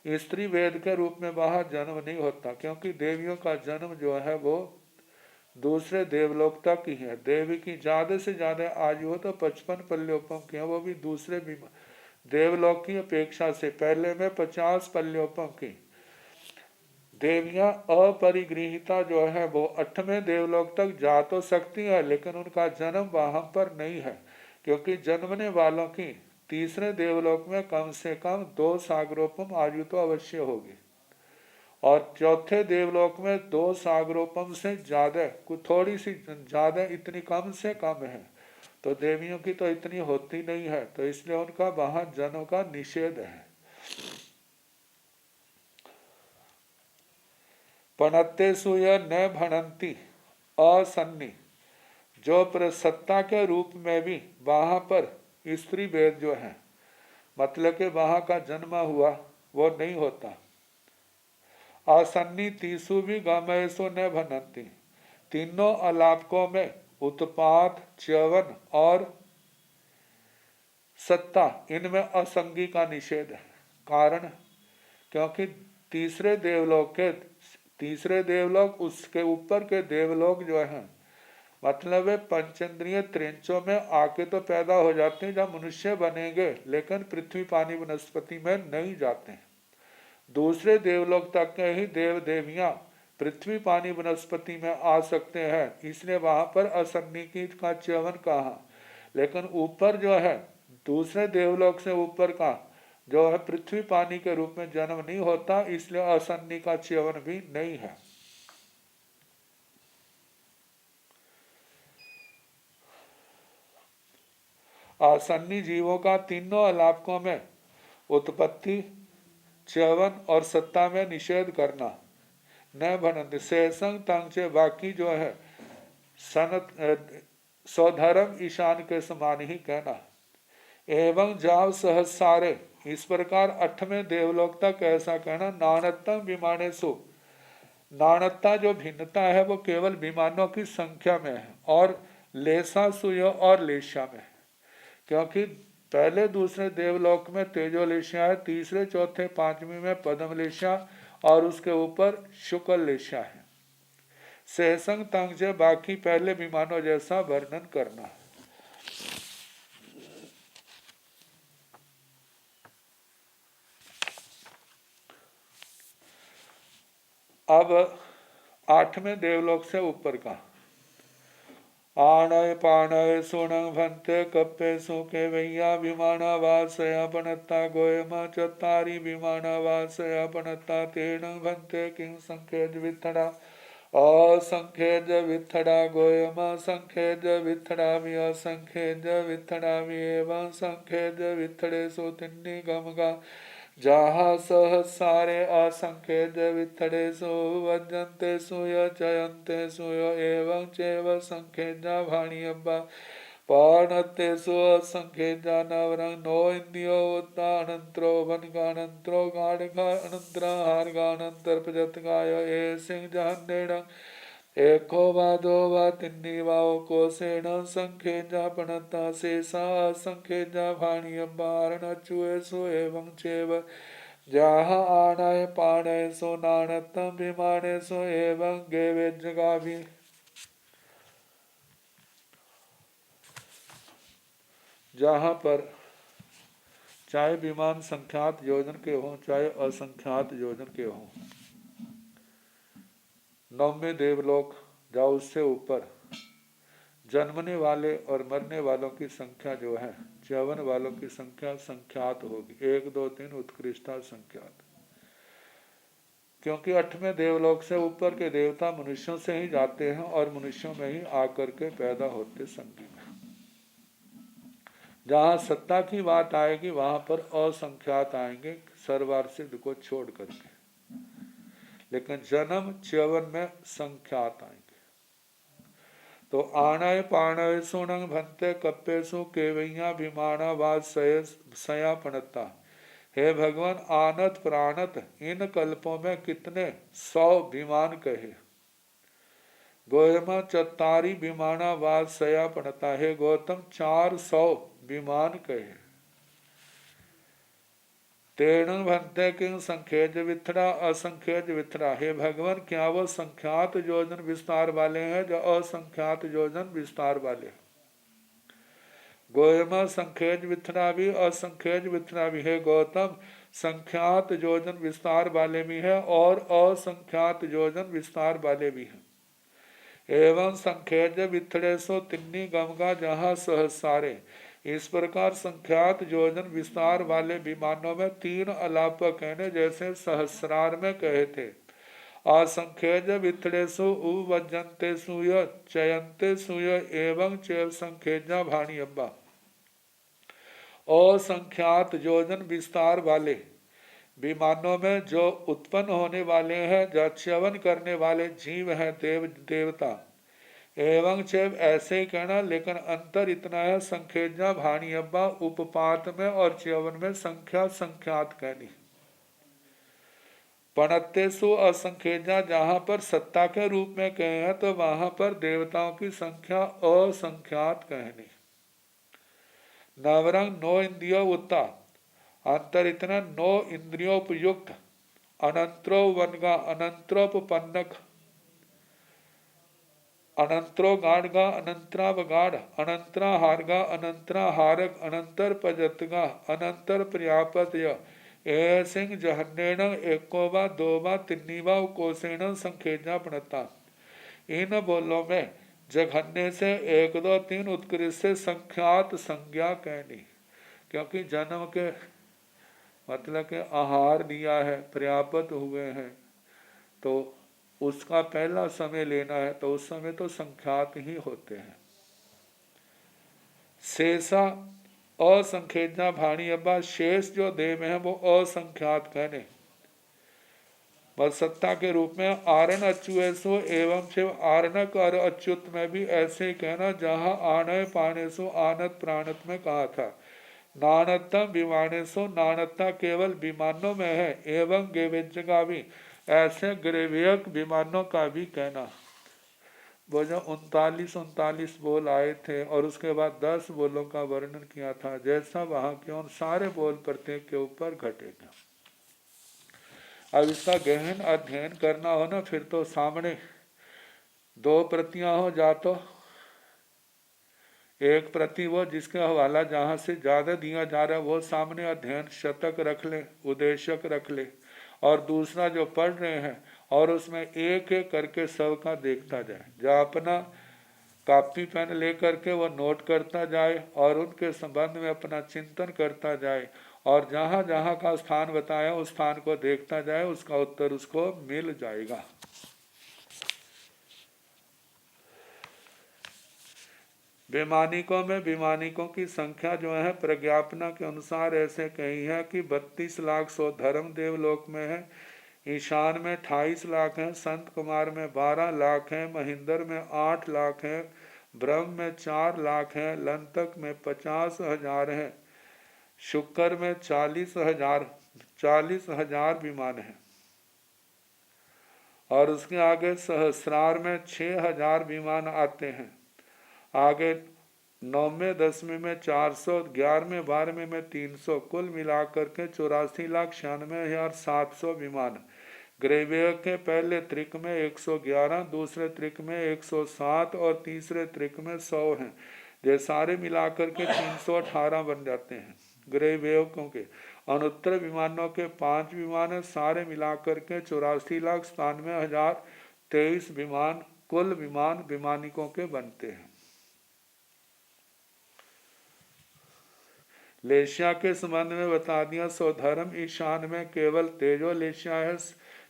स्त्री वेद के रूप में वहाँ जन्म नहीं होता, क्योंकि देवियों का जन्म जो है वो दूसरे देवलोक तक ही है। देवी की ज़्यादा से ज़्यादा आयु हो तो 55 पल्योपम की है, वो भी दूसरे भी देवलोक की अपेक्षा से। पहले में 50 पल्योपम की देवियां अपरिगृहिता जो है वो 8वें देवलोक तक जा तो सकती है, लेकिन उनका जन्म वहां पर नहीं है, क्योंकि जन्मने वालों की तीसरे देवलोक में कम से कम 2 सागरोपम आयु तो अवश्य होगी, और चौथे देवलोक में 2 सागरोपम से ज्यादा, कुछ थोड़ी सी ज्यादा, इतनी कम से कम है। तो देवियों की तो इतनी होती नहीं है, तो इसलिए उनका वहां जन्म का निषेध है। पनत्ते सुय न भणंती असन्नी, जो प्रसत्ता के रूप में भी वहां पर स्त्री वेद जो है, मतलब के वहां का जन्म हुआ वो नहीं होता। आसन्नी तीसु भी गमयसो न भनंती, तीनों अलापकों में उत्पात, च्यवन और सत्ता, इनमें असंगी का निषेध है। कारण, क्योंकि तीसरे देवलोक उसके ऊपर के देवलोक जो है, मतलब वे पंचेंद्रिय त्रिंचों में आके तो पैदा हो जाते हैं जब मनुष्य बनेंगे, लेकिन पृथ्वी पानी वनस्पति में नहीं जाते हैं। दूसरे देवलोक तक के ही देव देवियां पृथ्वी पानी वनस्पति में आ सकते हैं, इसलिए वहां पर असन्निकी का च्यवन कहा। लेकिन ऊपर जो है दूसरे देवलोक से ऊपर का जो है पृथ्वी पानी के रूप में जन्म नहीं होता, इसलिए असन्नी का च्यवन भी नहीं है। आसन्नी जीवों का तीनों अलापकों में उत्पत्ति, च्यवन और सत्ता में निषेध करना। न भनंत शेषंग तंग से बाकी जो है सनत सौधर्म ईशान के समान ही कहना। एवं जाव सहसारे, इस प्रकार 8वें देवलोक तक ऐसा कहना। नाणत्तम विमाने सु, नाणत्ता जो भिन्नता है वो केवल विमानों की संख्या में है, और लेसा सुयो और लेशा में है। क्योंकि पहले दूसरे देवलोक में तेजोलेशा है, तीसरे चौथे पांचवें में पद्मलेशा, और उसके ऊपर शुक्ल लेशा है। सहसंग तंग से बाकी पहले विमानों जैसा वर्णन करना। अब 8वें देवलोक से ऊपर का। आणय पाणय सोनंग भंते कप्पे सुके वैया विमानावासया पनत्ता गोयमा चत्तारी विमानावासया पनत्ता तेन भंते किं संखेज वित्थड़ा असंखेज वित्थड़ा गोयमा संखेज वित्थड़ामि असंखेज वित्थड़ामि एवं संखेज वित्थड़े सो तिन्नी गमगा जहाँ सहसारे असंख्य वित्थड़े सो वजंते सुय चयंते सुय एवं चैव संख्य भाणी अब्बा पाणते सो असंख्य नवरंग नो इंद्रियो अनंतरो वनगानंतरो गाढ़ अनंतरा हार गानंतर प्रजत गाय ए सिंह जहन्नेण एको वा दो वा तिन्नी वाओ कोसेण संख्य पणता शेषा असंख्य भाणी अम्बारण चुए सो एवं चेव जहाँ आणय पाणय सो नाणतम विमाने सो एवं गेवे जगावी। जहाँ पर चाहे विमान संख्यात योजन के हों चाहे असंख्यात योजन के हों, नौवें देवलोक जाओ उससे ऊपर जन्मने वाले और मरने वालों की संख्या जो है, च्यवन वालों की संख्या संख्यात होगी, 1 2 3 उत्कृष्टा संख्यात। क्योंकि 8वें देवलोक से ऊपर के देवता मनुष्यों से ही जाते हैं और मनुष्यों में ही आकर के पैदा होते संगी में। जहाँ सत्ता की बात आएगी वहां पर असंख्यात आएंगे सर्वार्सिद्ध को छोड़ करके, लेकिन जन्म च्यवन में संख्यात आएंगे। तो आणय पाणय सुनंग भंते कप्पेसु केवैया विमाना वाद सया पणता। हे भगवान, आनत प्राणत इन कल्पों में कितने 100 विमान कहे। गोयमा चत्तारी विमाना वाद सया पणता। हे गौतम 400 विमान कहे। तेण भंते किंग संख्यज विथड़ा असंख्यज विथड़ा। हे भगवान, क्या वो संख्यात योजन विस्तार वाले हैं जो असंख्यात योजन विस्तार वाले हैं। गोयमा संख्यज विथड़ा भी असंख्यज विथड़ा भी। है गौतम, संख्यात योजन विस्तार वाले भी है और असंख्यात योजन विस्तार वाले भी हैं। एवं संख्यज विथड़े सो तिन्नी गमगा जहाँ सहसारे। इस प्रकार संख्यात योजन विस्तार वाले विमानों में 3 अलापक कहने जैसे सहस्रार में कहे थे। असंख्यज विथड़े सो उवजंते सुय चयंते सुय एवं चैव संख्यजा भाणी अब्बा। असंख्यात योजन विस्तार वाले विमानों में जो उत्पन्न होने वाले हैं, जो च्यवन करने वाले जीव हैं, देवता एवं चैव ऐसे ही कहना, लेकिन अंतर इतना है संख्यजा भाणी अब्बा उपपात में और च्यवन में संख्या संख्यात कहनी। पणत्तेसु असंख्यजा जहां पर सत्ता के रूप में कहे हैं तो वहां पर देवताओं की संख्या असंख्यात कहनी। नवरंग 9 इंद्रियो उत्ता अंतर इतना 9 इंद्रियोपयुक्त अनंतरो वनगा अनंतरोपन्नक अनंतरो गाढ़गा अनंतरा वगाढ़ अनंतरा हारगा अनंतरा हारक अनंतर पजतगा अनंतर पर्यापतय सिंह जहन्नेण एकोवा दोवा तिन्नीवा कोसेण संखेजा पणता। इन बोलों में जघन्य से 1 2 3 उत्कृष्ट से संख्यात संज्ञा कहनी। क्योंकि जन्म के मतलब के आहार दिया है, पर्याप्त हुए हैं, तो उसका पहला समय लेना है तो उस समय तो संख्यात ही होते हैं। शेषा असंख्यजा भाणी अब्बा, शेष जो देव है वो असंख्यात कहने। बस सत्ता के रूप में आरण अच्युएसो एवं शिव आरणक और अच्युत में भी ऐसे ही कहना, जहाँ आणय पाणेसो आनत प्राणत में कहा था। नाणतम विमानेसो, नाणता केवल विमानों में है, एवं गेवेजगावी ऐसे ग्रेवियक विमानों का भी कहना। वो जो 39 बोल आए थे और उसके बाद 10 बोलों का वर्णन किया था, जैसा वहां के उन सारे बोल प्रत्येक के ऊपर घटेगा। अब इसका गहन अध्ययन करना हो ना, फिर तो सामने 2 प्रतियां हो, जा तो एक प्रति वो जिसका हवाला जहाँ से ज़्यादा दिया जा रहा है वो सामने अध्ययन शतक रख ले, उद्देशक रख ले, और दूसरा जो पढ़ रहे हैं और उसमें एक एक करके सबका देखता जाए। जहाँ अपना कापी पेन लेकर के वो नोट करता जाए और उनके संबंध में अपना चिंतन करता जाए, और जहाँ जहाँ का स्थान बताया उस स्थान को देखता जाए, उसका उत्तर उसको मिल जाएगा। वैमानिकों में वैमानिकों की संख्या जो है प्रज्ञापना के अनुसार ऐसे कही है कि 32 लाख सौ धर्म देवलोक में है, ईशान में 28 लाख हैं, संत कुमार में 12 लाख हैं, महेंद्र में 8 लाख हैं, ब्रह्म में 4 लाख हैं, लंतक में 50,000 हैं, शुक्र में 40,000 विमान हैं, और उसके आगे सहस्रार में 6,000 विमान आते हैं। आगे 9वें 10वें में 400, 11वें 12वें में 300, कुल मिलाकर के 84,96,700 विमान। ग्रहवेय के पहले त्रिक में 111, दूसरे त्रिक में 107 और तीसरे त्रिक में 100 हैं। ये सारे मिलाकर के 318 बन जाते हैं। ग्रहवेयों के अनुत्तर विमानों के 5 विमान है, सारे मिलाकर के 84,97,023 विमान कुल विमान विमानिकों के बनते हैं। लेशिया के संबंध में बता दिया। स्वधर्म ईशान में केवल तेजो लेशिया है,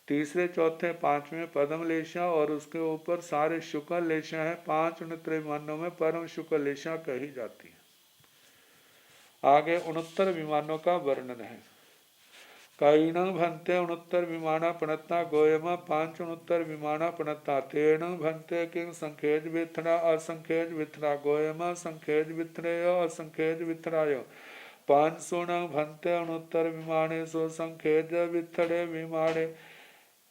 तीसरे चौथे पांचवें पदम लेशिया और उसके ऊपर सारे शुक्ल लेशिया है। 5 विमानों में परम शुक्ल लेशिया कही जाती है। आगे 69 विमानों का वर्णन है। कईण भंते 69 विमाना पणता गोयमा 5 69 विमाना पणता तेण भंते किंग संखेज विथड़ा असंखेज विथड़ा गोयमा संखेज विथड़ेय असंखेज विथड़ाय 5 सोना भंते 69 विमाने सो संखेज विथड़े विमाने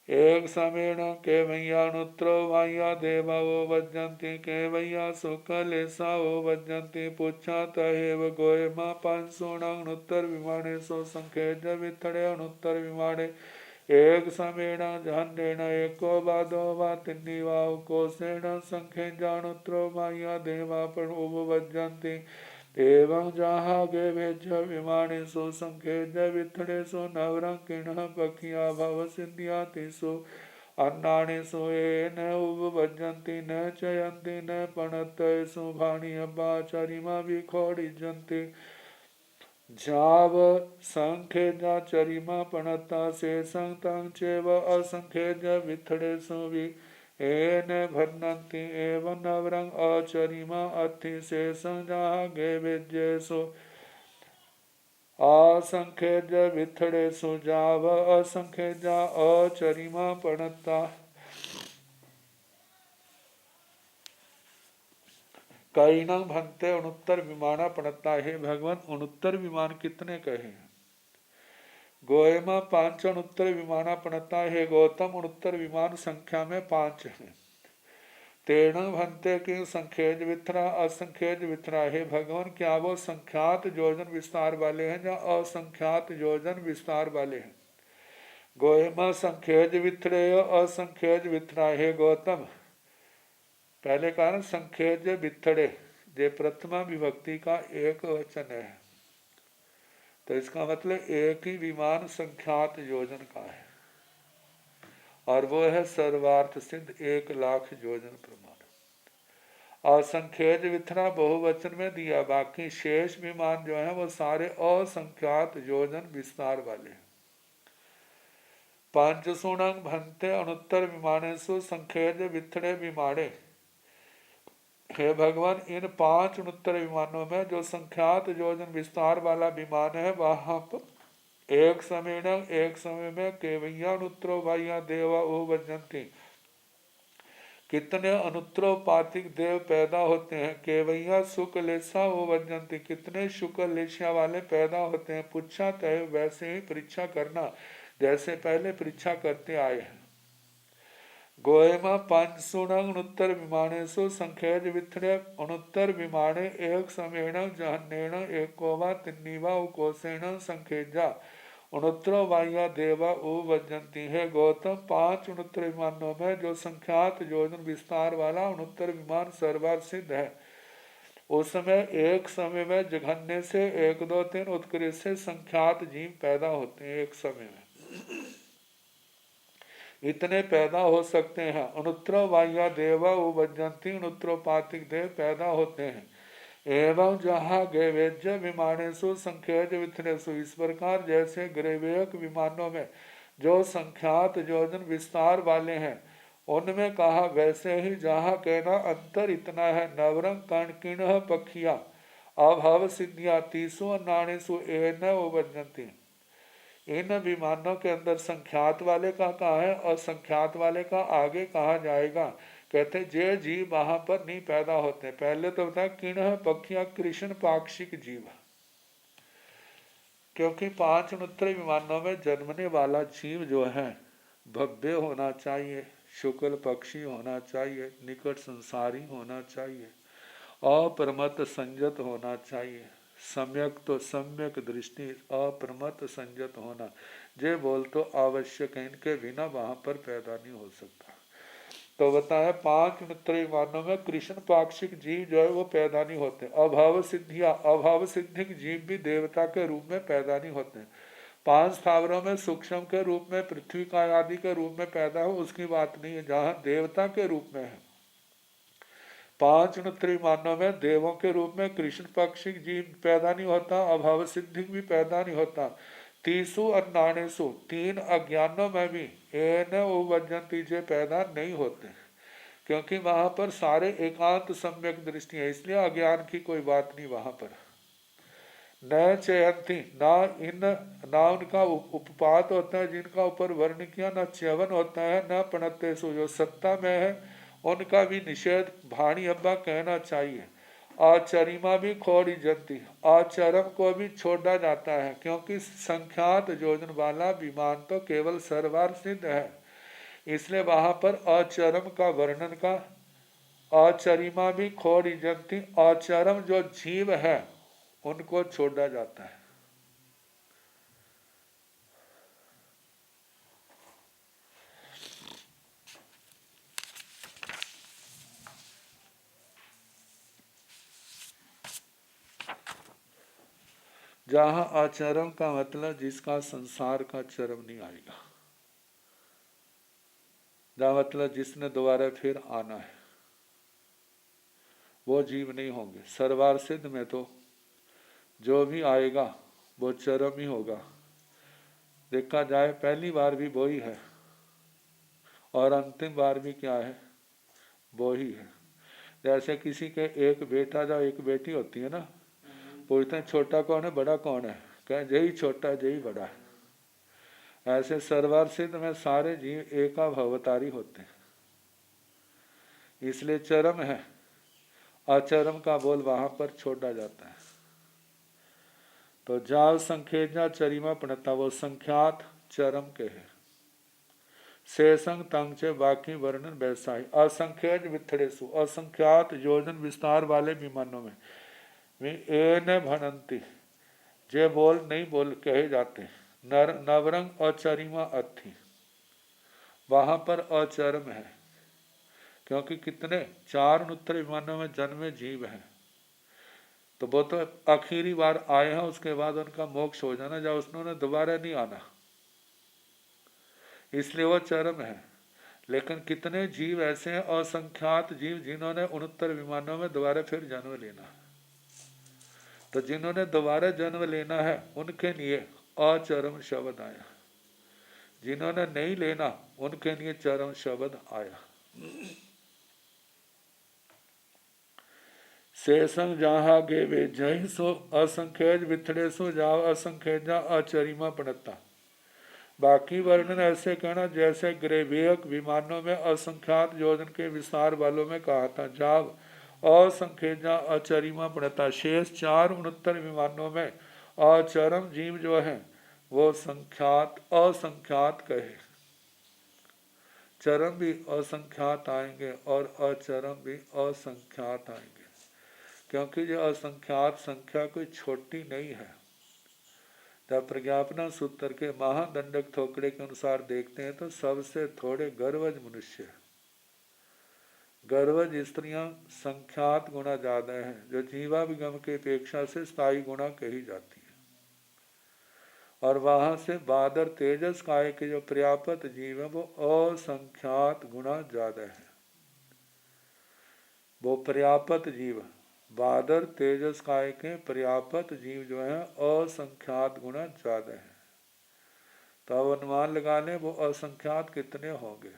एक समेण के भैया नुत्रो वाया देवा वो वज्जंती के भैया सुकलेसा वो वज्जंती पुच्छा तहेव गोयमा 500 नुत्तर विमाने सो संखेज विथड़े अनुत्तर विमाने एक समेण झंडेण एको बादो वा तिन्नी वाव कोसेण संखेजानुत्रो वाया देवा पर उपवज्जंती एवं जहाँ गे भेज विमाने सो संखेज विथड़े सो नवरंकिण पखिया भव सिंधिया तिसो अन्नाने सो न उपभजंती न चयंती न पणत सो भाणी अब्बाचरिमा विखोड़ी जंती जाव संखेजा चरिमा पणता से संतंग चेव असंखेज विथड़े सो भी एन भरनंती एवं नवरंग अचरिमा अति से संजा गे विजय सो असंखेज विथड़े सो जाव असंखेजा अचरिमा पणता कई न भंते 69 विमाना पणता। है भगवान 69 विमान कितने कहे हैं? गोयमा 5 69 विमाना पणता है गौतम 69 विमान संख्या में 5 हैं। तेण भंते की संखेज विथरा असंखेज विथरा है भगवान क्या वो संख्यात योजन विस्तार वाले हैं या असंख्यात योजन विस्तार वाले हैं? गोयमा संखेज विथरे असंखेज विथरा है गौतम पहले कारण संखेज विथड़े ये प्रथमा विभक्ति का एक वचन है, तो इसका मतलब एक ही विमान संख्यात योजन का है और वो है सर्वार्थ सिद्ध 1,00,000 योजन प्रमाण। असंख्यज विथरा बहुवचन में दिया, बाकी शेष विमान जो है वो सारे असंख्यात योजन विस्तार वाले हैं। 5 सुणंग भंते 69 विमानेशु संखेज विथड़े विमाने। हे भगवान इन 5 69 विमानों में जो संख्यात योजन विस्तार वाला विमान है वहां पर एक समय में केवैया अनुत्रो वाइया देवा ओ वजंती कितने अनुत्रोपातिक देव पैदा होते हैं। केवैया शुक्लेशा ओ वजंती कितने शुक्लेशा वाले पैदा होते हैं। पूछा तय वैसे ही परीक्षा करना जैसे पहले परीक्षा करते आए हैं। गोयमा 500 69 विमानेशु संखेज विथड़े 69 विमाने एक समेण जहन्नेण एकोवा तिन्नीवा उकोसेण संखेजा 69 वाया देवा उ वजंती है गौतम 5 69 विमानों में जो संख्यात योजन विस्तार वाला 69 विमान सर्वार्थ सिद्ध है। उस समय एक समय में जघन्य से 1 2 3 उत्कृष्ट से संख्यात जीव पैदा होते हैं। एक समय में इतने पैदा हो सकते हैं। 69 वाया देवा उपजंती 69 देव पैदा होते हैं। एवं जहाँ गैवेज्य विमानेशु संख्यज विथनेशु इस प्रकार जैसे ग्रैवेयक विमानों में जो संख्यात योजन विस्तार वाले हैं उनमें कहा वैसे ही जहाँ कहना अंतर इतना है। नवरंग कणकिण पखिया अभाव सिद्धिया तीसो नाणेसु एन उपजंती। इन विमानों के अंदर संख्यात वाले का कहा है और संख्यात वाले का आगे कहा जाएगा। कहते जे जीव वहां पर नहीं पैदा होते। पहले तो बताया किण पक्षियां कृष्ण पाक्षिक जीव, क्योंकि 5 अनुत्तरी विमानों में जन्मने वाला जीव जो है भव्य होना चाहिए, शुक्ल पक्षी होना चाहिए, निकट संसारी होना चाहिए, अप्रमत्त संयत होना चाहिए। सम्यक तो सम्यक दृष्टि अप्रमत्त संयत होना, जे बोल तो आवश्यक है, इनके बिना वहां पर पैदा नहीं हो सकता। तो बताया 5 अनुत्तरी विमानों में कृष्ण पाक्षिक जीव जो है वो पैदा नहीं होते। अभाव सिद्धिया अभाव सिद्धिक जीव भी देवता के रूप में पैदा नहीं होते। 5 स्थावरों में सूक्ष्म के रूप में पृथ्वी का आदि के रूप में पैदा हो उसकी बात नहीं है, जहाँ देवता के रूप में है। 5 अनुत्तरी विमानों में देवों के रूप में कृष्ण पाक्षिक जीव पैदा नहीं होता, अभाव सिद्धिक भी पैदा नहीं होता। 30 अन्नानेसु 3 अज्ञानों में भी एन उपजंती जे पैदा नहीं होते, क्योंकि वहां पर सारे एकांत सम्यक दृष्टि है, इसलिए अज्ञान की कोई बात नहीं वहां पर। न चयंती ना उनका उपपात होता है जिनका ऊपर वर्ण किया, न च्यवन होता है, न पणतेसु जो सत्ता में है उनका भी निषेध भाणी अब्बा कहना चाहिए। आचरिमा भी खोड़ी जनती, आचरम को भी छोड़ा जाता है, क्योंकि संख्यात योजन वाला विमान तो केवल सर्वार सिद्ध है, इसलिए वहां पर आचरम का वर्णन का। आचरिमा भी खोड़ी जनती, आचरम जो जीव है उनको छोड़ा जाता है। जहां आचरम का मतलब जिसका संसार का चरम नहीं आएगा, जहां मतलब जिसने दोबारा फिर आना है, वो जीव नहीं होंगे। सर्वार सिद्ध में तो जो भी आएगा वो चरम ही होगा। देखा जाए पहली बार भी वो ही है और अंतिम बार भी क्या है, वो ही है। जैसे किसी के एक बेटा या एक बेटी होती है ना, पूछते हैं छोटा कौन है बड़ा कौन है, कहें यही छोटा है यही बड़ा है। ऐसे सर्वार सिद्ध में सारे जीव एका भवतारी होते हैं, इसलिए चरम है। अचरम का बोल वहां पर छोड़ा जाता है। तो जाव संखेजा चरिमा पणता वो संख्यात चरम के है। शेषंग तंग बाकी वर्णन वैसा ही। असंख्यज विथड़ेसु असंख्यात योजन विस्तार वाले विमानों में एन भनंती जे बोल नहीं बोल कहे जाते। नवरंग अचरिमा अथी, वहां पर अचरम है, क्योंकि कितने 4 अनुत्तर विमानों में जन्मे जीव हैं, तो वो तो आखिरी बार आए हैं, उसके बाद उनका मोक्ष हो जाना, जब उन्होंने दोबारा नहीं आना, इसलिए वो चरम है। लेकिन कितने जीव ऐसे हैं असंख्यात जीव जिन्होंने 69 विमानों में दोबारा फिर जन्म लेना। तो जिन्होंने दोबारा जन्म लेना है उनके लिए अचरम शब्द आया, जिन्होंने नहीं लेना उनके लिए चरम शब्द आया। शेषंग जहाँ गे वे जय सो असंख्यज विथड़े सो जाओ असंख्यजा अचरिमा पड़ता। बाकी वर्णन ऐसे कहना जैसे ग्रेवेयक विमानों में असंख्यात योजन के विस्तार वालों में कहा था। जाव असंख्यजा अचरिमा पड़ता, शेष 4 69 विमानों में अचरम जीव जो है वो संख्यात असंख्यात कहे। चरम भी असंख्यात आएंगे और अचरम भी असंख्यात आएंगे, क्योंकि जो असंख्यात संख्या कोई छोटी नहीं है। जब प्रज्ञापना सूत्र के महादंडक थोकड़े के अनुसार देखते हैं तो सबसे थोड़े गर्वज मनुष्य, गर्वज स्त्रियां संख्यात गुना ज्यादा है, जो जीवाभिगम के अपेक्षा से स्थायी गुना कही जाती है। और वहां से बादर तेजस काय के जो पर्याप्त जीव है वो असंख्यात गुना ज्यादा है। वो पर्याप्त जीव बादर तेजस काय के पर्याप्त जीव जो है असंख्यात गुना ज्यादा है। तो अब अनुमान लगा लें वो असंख्यात कितने होंगे।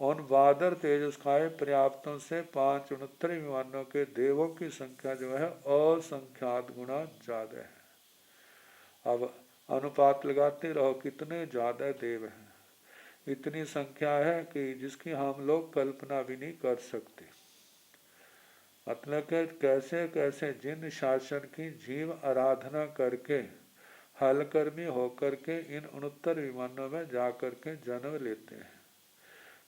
उन बादर तेजस्काय पर्याप्तों से 5 69 विमानों के देवों की संख्या जो है असंख्यात गुना ज्यादा है। अब अनुपात लगाते रहो कितने ज्यादा देव हैं। इतनी संख्या है कि जिसकी हम लोग कल्पना भी नहीं कर सकते। मतलब कि कैसे कैसे जिन शासन की जीव आराधना करके हलकर्मी होकर के इन 69 विमानों में जा करके जन्म लेते हैं।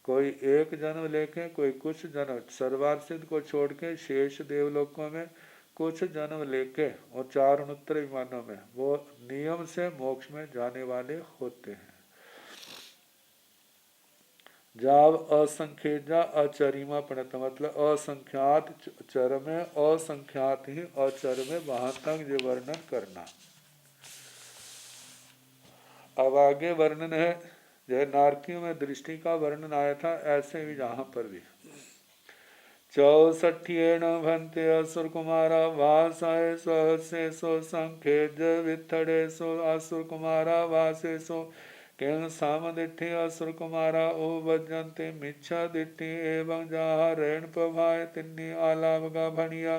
कोई एक जन्म लेके, कोई कुछ जन्म सर्वार सिद्ध को छोड़ के शेष देवलोकों में कुछ जन्म लेके और 4 69 विमानों में वो नियम से मोक्ष में जाने वाले होते हैं। जाव असंख्यजा अचरिमा प्रणत, मतलब असंख्यात चर में असंख्यात ही अचर में वहां तक जो वर्णन करना। अब आगे वर्णन है जय नारकियों में दृष्टि का वर्णन आया था, ऐसे भी यहाँ पर भी 64 भंते असुर कुमारा वासाए सहसे सो संखेज विथड़े सो असुर कुमारा वासे सो केन साम दिठी असुर कुमारा ओ भजंते मिच्छा दिठी एवं जहाँ रेण पभाए तिन्नी आलावगा भणिया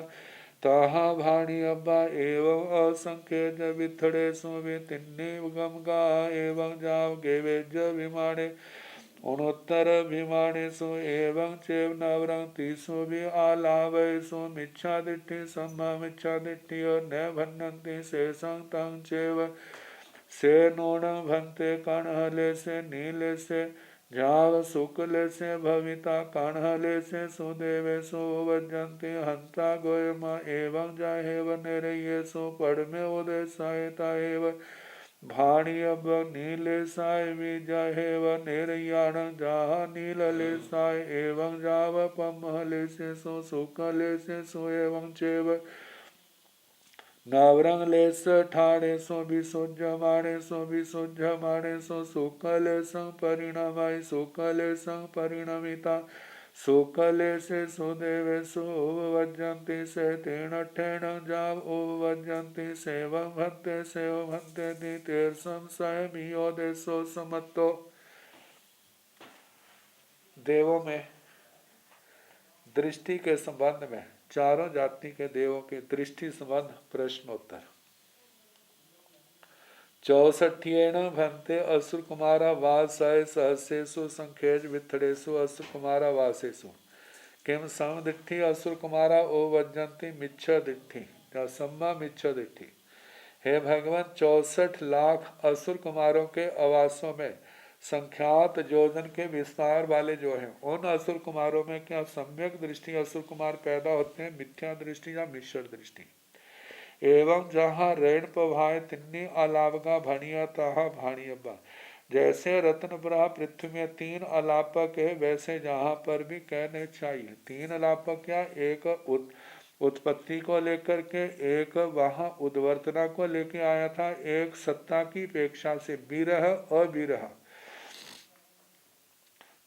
ताहा भाणी अब्बा एवं असंख्य विथड़े सो वे तिन्नी गम गा एवं जाव गेवेज विमाणे 69 विमाणे सो एवं चेव नवरंग तीसो भी आलावय सो मिच्छा दिठी सम्मा मिच्छा दिठी और न भन्नंती से संग चेव से नोणं भंते कणहले से नीले से जाव शुक्ल से भविता कणहले से सुदेवे सो वजंते हंता गोयमा एवं जाहेव निरये सो पड़ में उदय सहायता एवं भाणी अब नीले साय विजहेव निर्याण जाह नीलले साय एवं जाव पमहले से सो सुकले से सो एवं चेव नवरंग लेस ठाणे सो विसुज माणे सो विसुज माणे सो सुकल संग परिणमाय सुकल संग परिणमिता सुकले से सुदेवे सो वजंती से तेण ठेण जाव वजंती सेवं भंते सेव भंते दी तेर संशय मियोदे सो समत्तो। देवों में दृष्टि के संबंध में चारों जाति के देवों के दृष्टि संबंध प्रश्नोत्तर। 64 भंते असुर कुमारा वासाय सहसेसु संखेज विथड़ेसु असुर कुमारा वासेसु किम सम दिट्ठी असुर कुमारा ओ वजंती मिच्छा दिट्ठी या सम्मा मिच्छा दिट्ठी। हे भगवान 64 लाख असुर कुमारों के आवासों में संख्यात योजन के विस्तार वाले जो हैं उन असुर कुमारों में क्या सम्यक दृष्टि असुर कुमार पैदा होते हैं, मिथ्या दृष्टि या मिश्र दृष्टि। एवं जहाँ रेण पभाए तिन्नी अलापका भणिया तहा भाणियबा, जैसे रत्नपुरा पृथ्वी में 3 अलापक है वैसे जहाँ पर भी कहने चाहिए 3 अलापक क्या, एक उत्पत्ति को लेकर के, एक वहाँ उद्वर्तना को लेके आया था, एक सत्ता की अपेक्षा से विरह अविरह।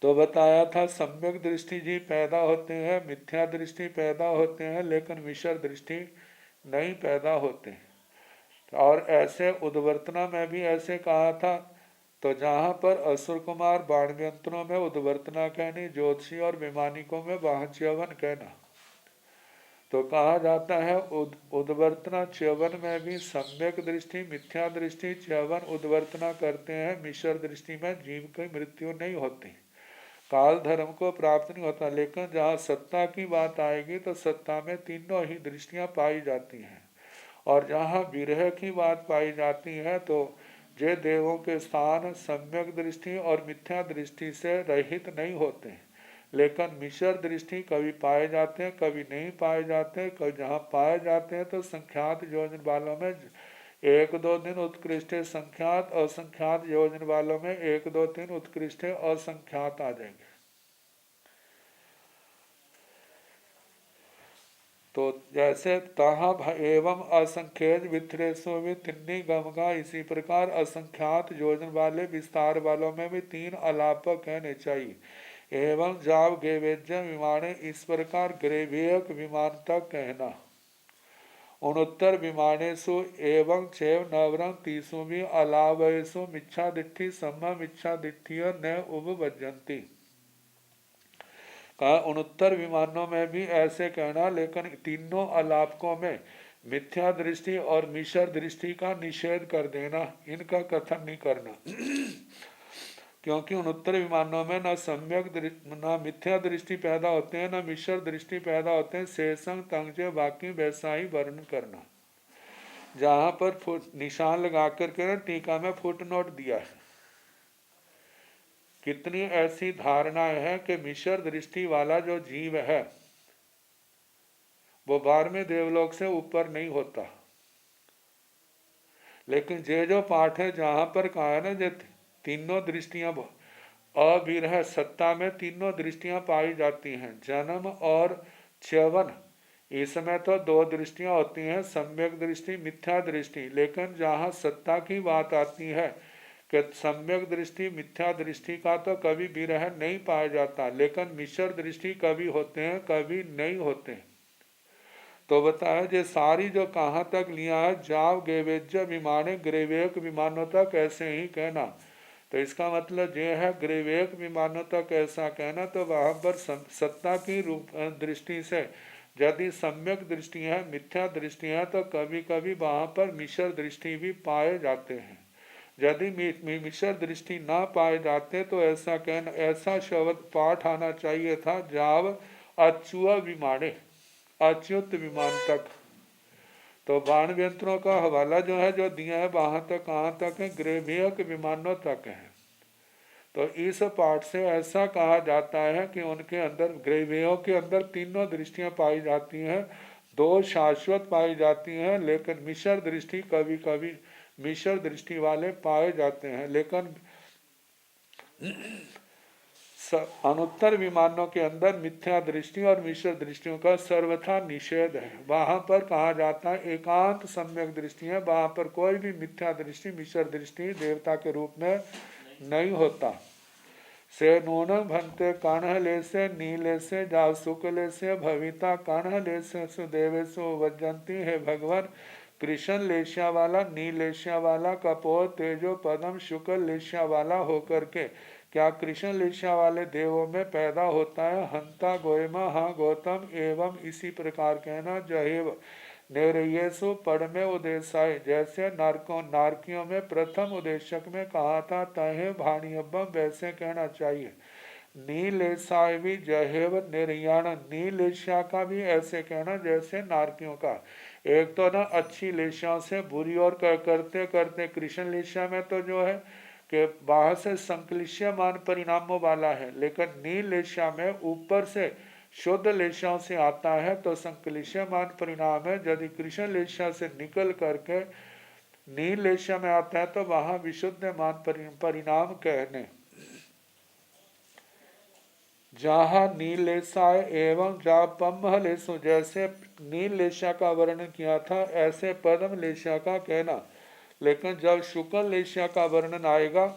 तो बताया था सम्यक दृष्टि जी पैदा होते हैं, मिथ्या दृष्टि पैदा होते हैं, लेकिन विषर दृष्टि नहीं पैदा होते। और ऐसे उद्वर्तना में भी ऐसे कहा था। तो जहाँ पर असुर कुमार बाणव्यंतरों में उद्वर्तना कहनी, ज्योतिषी और वैमानिकों में वाहच्यवन कहना। तो कहा जाता है उद्वर्तना च्यवन में भी सम्यक दृष्टि मिथ्या दृष्टि च्यवन उद्वर्तना करते हैं, मिश्र दृष्टि में जीव की मृत्यु नहीं होती, काल धर्म को प्राप्त नहीं होता। लेकिन जहाँ सत्ता की बात आएगी तो सत्ता में तीनों ही दृष्टियाँ पाई जाती हैं। और जहाँ विरह की बात पाई जाती है तो जे देवों के स्थान सम्यक दृष्टि और मिथ्या दृष्टि से रहित नहीं होते, लेकिन मिश्र दृष्टि कभी पाए जाते हैं कभी नहीं पाए जाते। कभी जहाँ पाए जाते हैं तो संख्यात योजन वालों में 1-2 दिन उत्कृष्ट संख्यात, असंख्यात योजन वालों में 1-2 दिन उत्कृष्ट असंख्यात आ जाएंगे। तो जैसे ताहा एवं असंख्यज विथरेसो में तिन्नी गमगा, इसी प्रकार असंख्यात योजन वाले विस्तार वालों में भी 3 अलापक कहने चाहिए। एवं जाव गेवेज्य विमाने, इस प्रकार ग्रेवियक विमान तक कहना। 69 विमानेसु एवं चैव नवरंग तीसु भी अलावयसु मिच्छा दिट्ठी सम्मा मिच्छा दिट्ठिय न उपवजंती। कहा उनोत्तर विमानों में भी ऐसे कहना, लेकिन तीनों अलापकों में मिथ्या दृष्टि और मिश्र दृष्टि का निषेध कर देना, इनका कथन नहीं करना। क्योंकि उनोत्तर विमानों में न सम्यक न मिथ्या दृष्टि पैदा होते हैं, न मिश्र दृष्टि पैदा होते हैं। शेषंग तंग बाकी वैसा ही वर्णन करना। जहां पर निशान लगा करके टीका में फुटनोट दिया है। कितनी ऐसी धारणाएं हैं कि मिश्र दृष्टि वाला जो जीव है वो 12वें देवलोक से ऊपर नहीं होता। लेकिन जो पाठ है जहां पर कहा है ना, जो तीनों दृष्टियां अविरह सत्ता में तीनों दृष्टियां पाई जाती हैं, जन्म और च्यवन। इसमें तो 2 दृष्टियां होती हैं, सम्यक दृष्टि मिथ्या दृष्टि। लेकिन जहाँ सत्ता की बात आती है कि सम्यक दृष्टि मिथ्या दृष्टि का तो कभी विरह नहीं पाया जाता, लेकिन मिश्र दृष्टि कभी होते हैं कभी नहीं होते। तो बताया जो सारी जो कहाँ तक लिया है, जाव गेवेज्य विमाने ग्रेवेक विमानों तक ऐसे ही कहना। तो इसका मतलब ये है ग्रेवेक विमानों तक ऐसा कहना, तो वहाँ पर सत्ता की रूप दृष्टि से यदि सम्यक दृष्टि है मिथ्या दृष्टि है, तो कभी कभी वहाँ पर मिश्र दृष्टि भी पाए जाते हैं। यदि मिश्र दृष्टि ना पाए जाते तो ऐसा कहना, ऐसा शब्द पाठ आना चाहिए था, जाव अच्युत विमाने अच्युत विमान तक। तो बाण यंत्रों का हवाला जो है जो दिया है वहाँ तक कहाँ तक है, ग्रेवियक विमानों तक है। तो इस पाठ से ऐसा कहा जाता है कि उनके अंदर ग्रेवियों के अंदर तीनों दृष्टियां पाई जाती हैं, 2 शाश्वत पाई जाती हैं, लेकिन मिश्र दृष्टि कभी कभी मिश्र दृष्टि वाले पाए जाते हैं। लेकिन अनुत्तर विमानों के अंदर मिथ्या दृष्टि और मिश्र दृष्टियों का सर्वथा निषेध है। वहां पर कहा जाता है एकांत सम्यक दृष्टि है, वहां पर कोई भी मिथ्या दृष्टि मिश्र दृष्टि देवता के रूप में नहीं होता। से नून भंते कान्हले से नीले से जा शुक्ले से भविता कान्हले से सुदेवे सो वजंती है भगवान। कृष्ण लेशिया वाला नीलेशिया वाला कपोर तेजो पदम शुक्ल लेशिया वाला होकर के क्या कृष्ण लेशिया वाले देवों में पैदा होता है। हंता गोयमा हाँ गौतम एवं इसी प्रकार कहना जहेव निर्यसु पढ़ में उदेशाय। जैसे नारकियों में प्रथम उदेशक में कहा था तहे भाणियबम, वैसे कहना चाहिए। नीलेशाय भी जहेव निर्याण, नीलेशा का भी ऐसे कहना जैसे नारकियों का। एक तो ना अच्छी लेशाओं से बुरी और करते करते कृष्ण लेशा में तो जो है कि बाहर से संक्लिश्यमान परिणामों वाला है, लेकिन नील लेशा में ऊपर से शुद्ध लेशाओं से आता है तो संक्लिश्यमान परिणाम है। यदि कृष्ण लेशा से निकल करके नील लेशा में आता है तो वहां विशुद्धमान परिणाम कहने। जहाँ नील लेशाय एवं जा पम्हलेशु, जैसे नील लेशा का वर्णन किया था ऐसे पद्म लेशा का कहना। लेकिन जब शुक्ल लेशा का वर्णन आएगा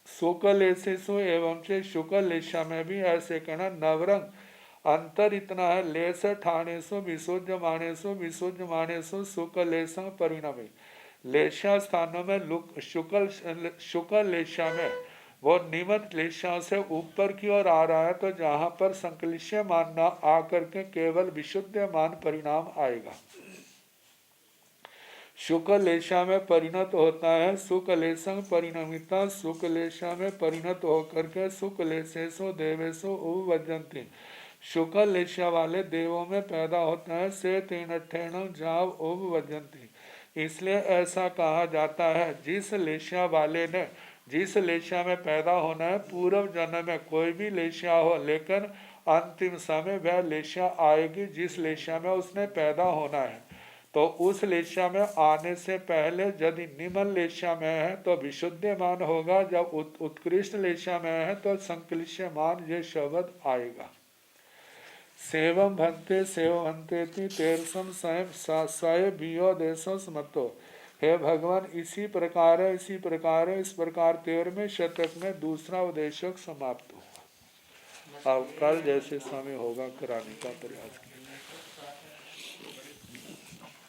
शुक्ल लेशेषु एवं से शुक्ल लेशा में भी ऐसे कहना। नवरंग अंतर इतना है, लेस ठाणेशु विशुद्ध माणेशु शुक्ल लेशा परिणमे। लेशा स्थानों में शुक्ल लेशा में वो निमन लेशा से ऊपर की ओर आ रहा है, तो जहाँ पर संक्लिश्य मान न आकर के केवल विशुद्ध मान परिणाम आएगा। शुक्लेशा में परिणत होता है सुकलेशं परिणमिता, शुक्लेशा में परिणत होकर के शुक्लेशेषु देवेशु उपवजंती, शुक्लेशा वाले देवों में पैदा होता है। से तीन ठेण जाव उपवजंती, इसलिए ऐसा कहा जाता है जिस लेशा वाले ने जिस लेशा में पैदा होना है पूर्व जन्म में कोई भी लेशा हो, लेकिन अंतिम समय वह लेशा आएगी जिस लेशा में उसने पैदा होना है। तो उस लेशा में आने से पहले यदि निम्न लेशा में है तो विशुद्धमान होगा, जब उत्कृष्ट लेशा में है तो संक्लिश्यमान ये शब्द आएगा। सेवम भंते सेवंतेति तेरसम स्वयं स्वय बियो देशो समतो। हे भगवान इसी प्रकार है इसी प्रकार है, इस प्रकार 13वें शतक में दूसरा उपदेशक समाप्त हुआ। अब कल जैसे समय होगा कराने का प्रयास किया।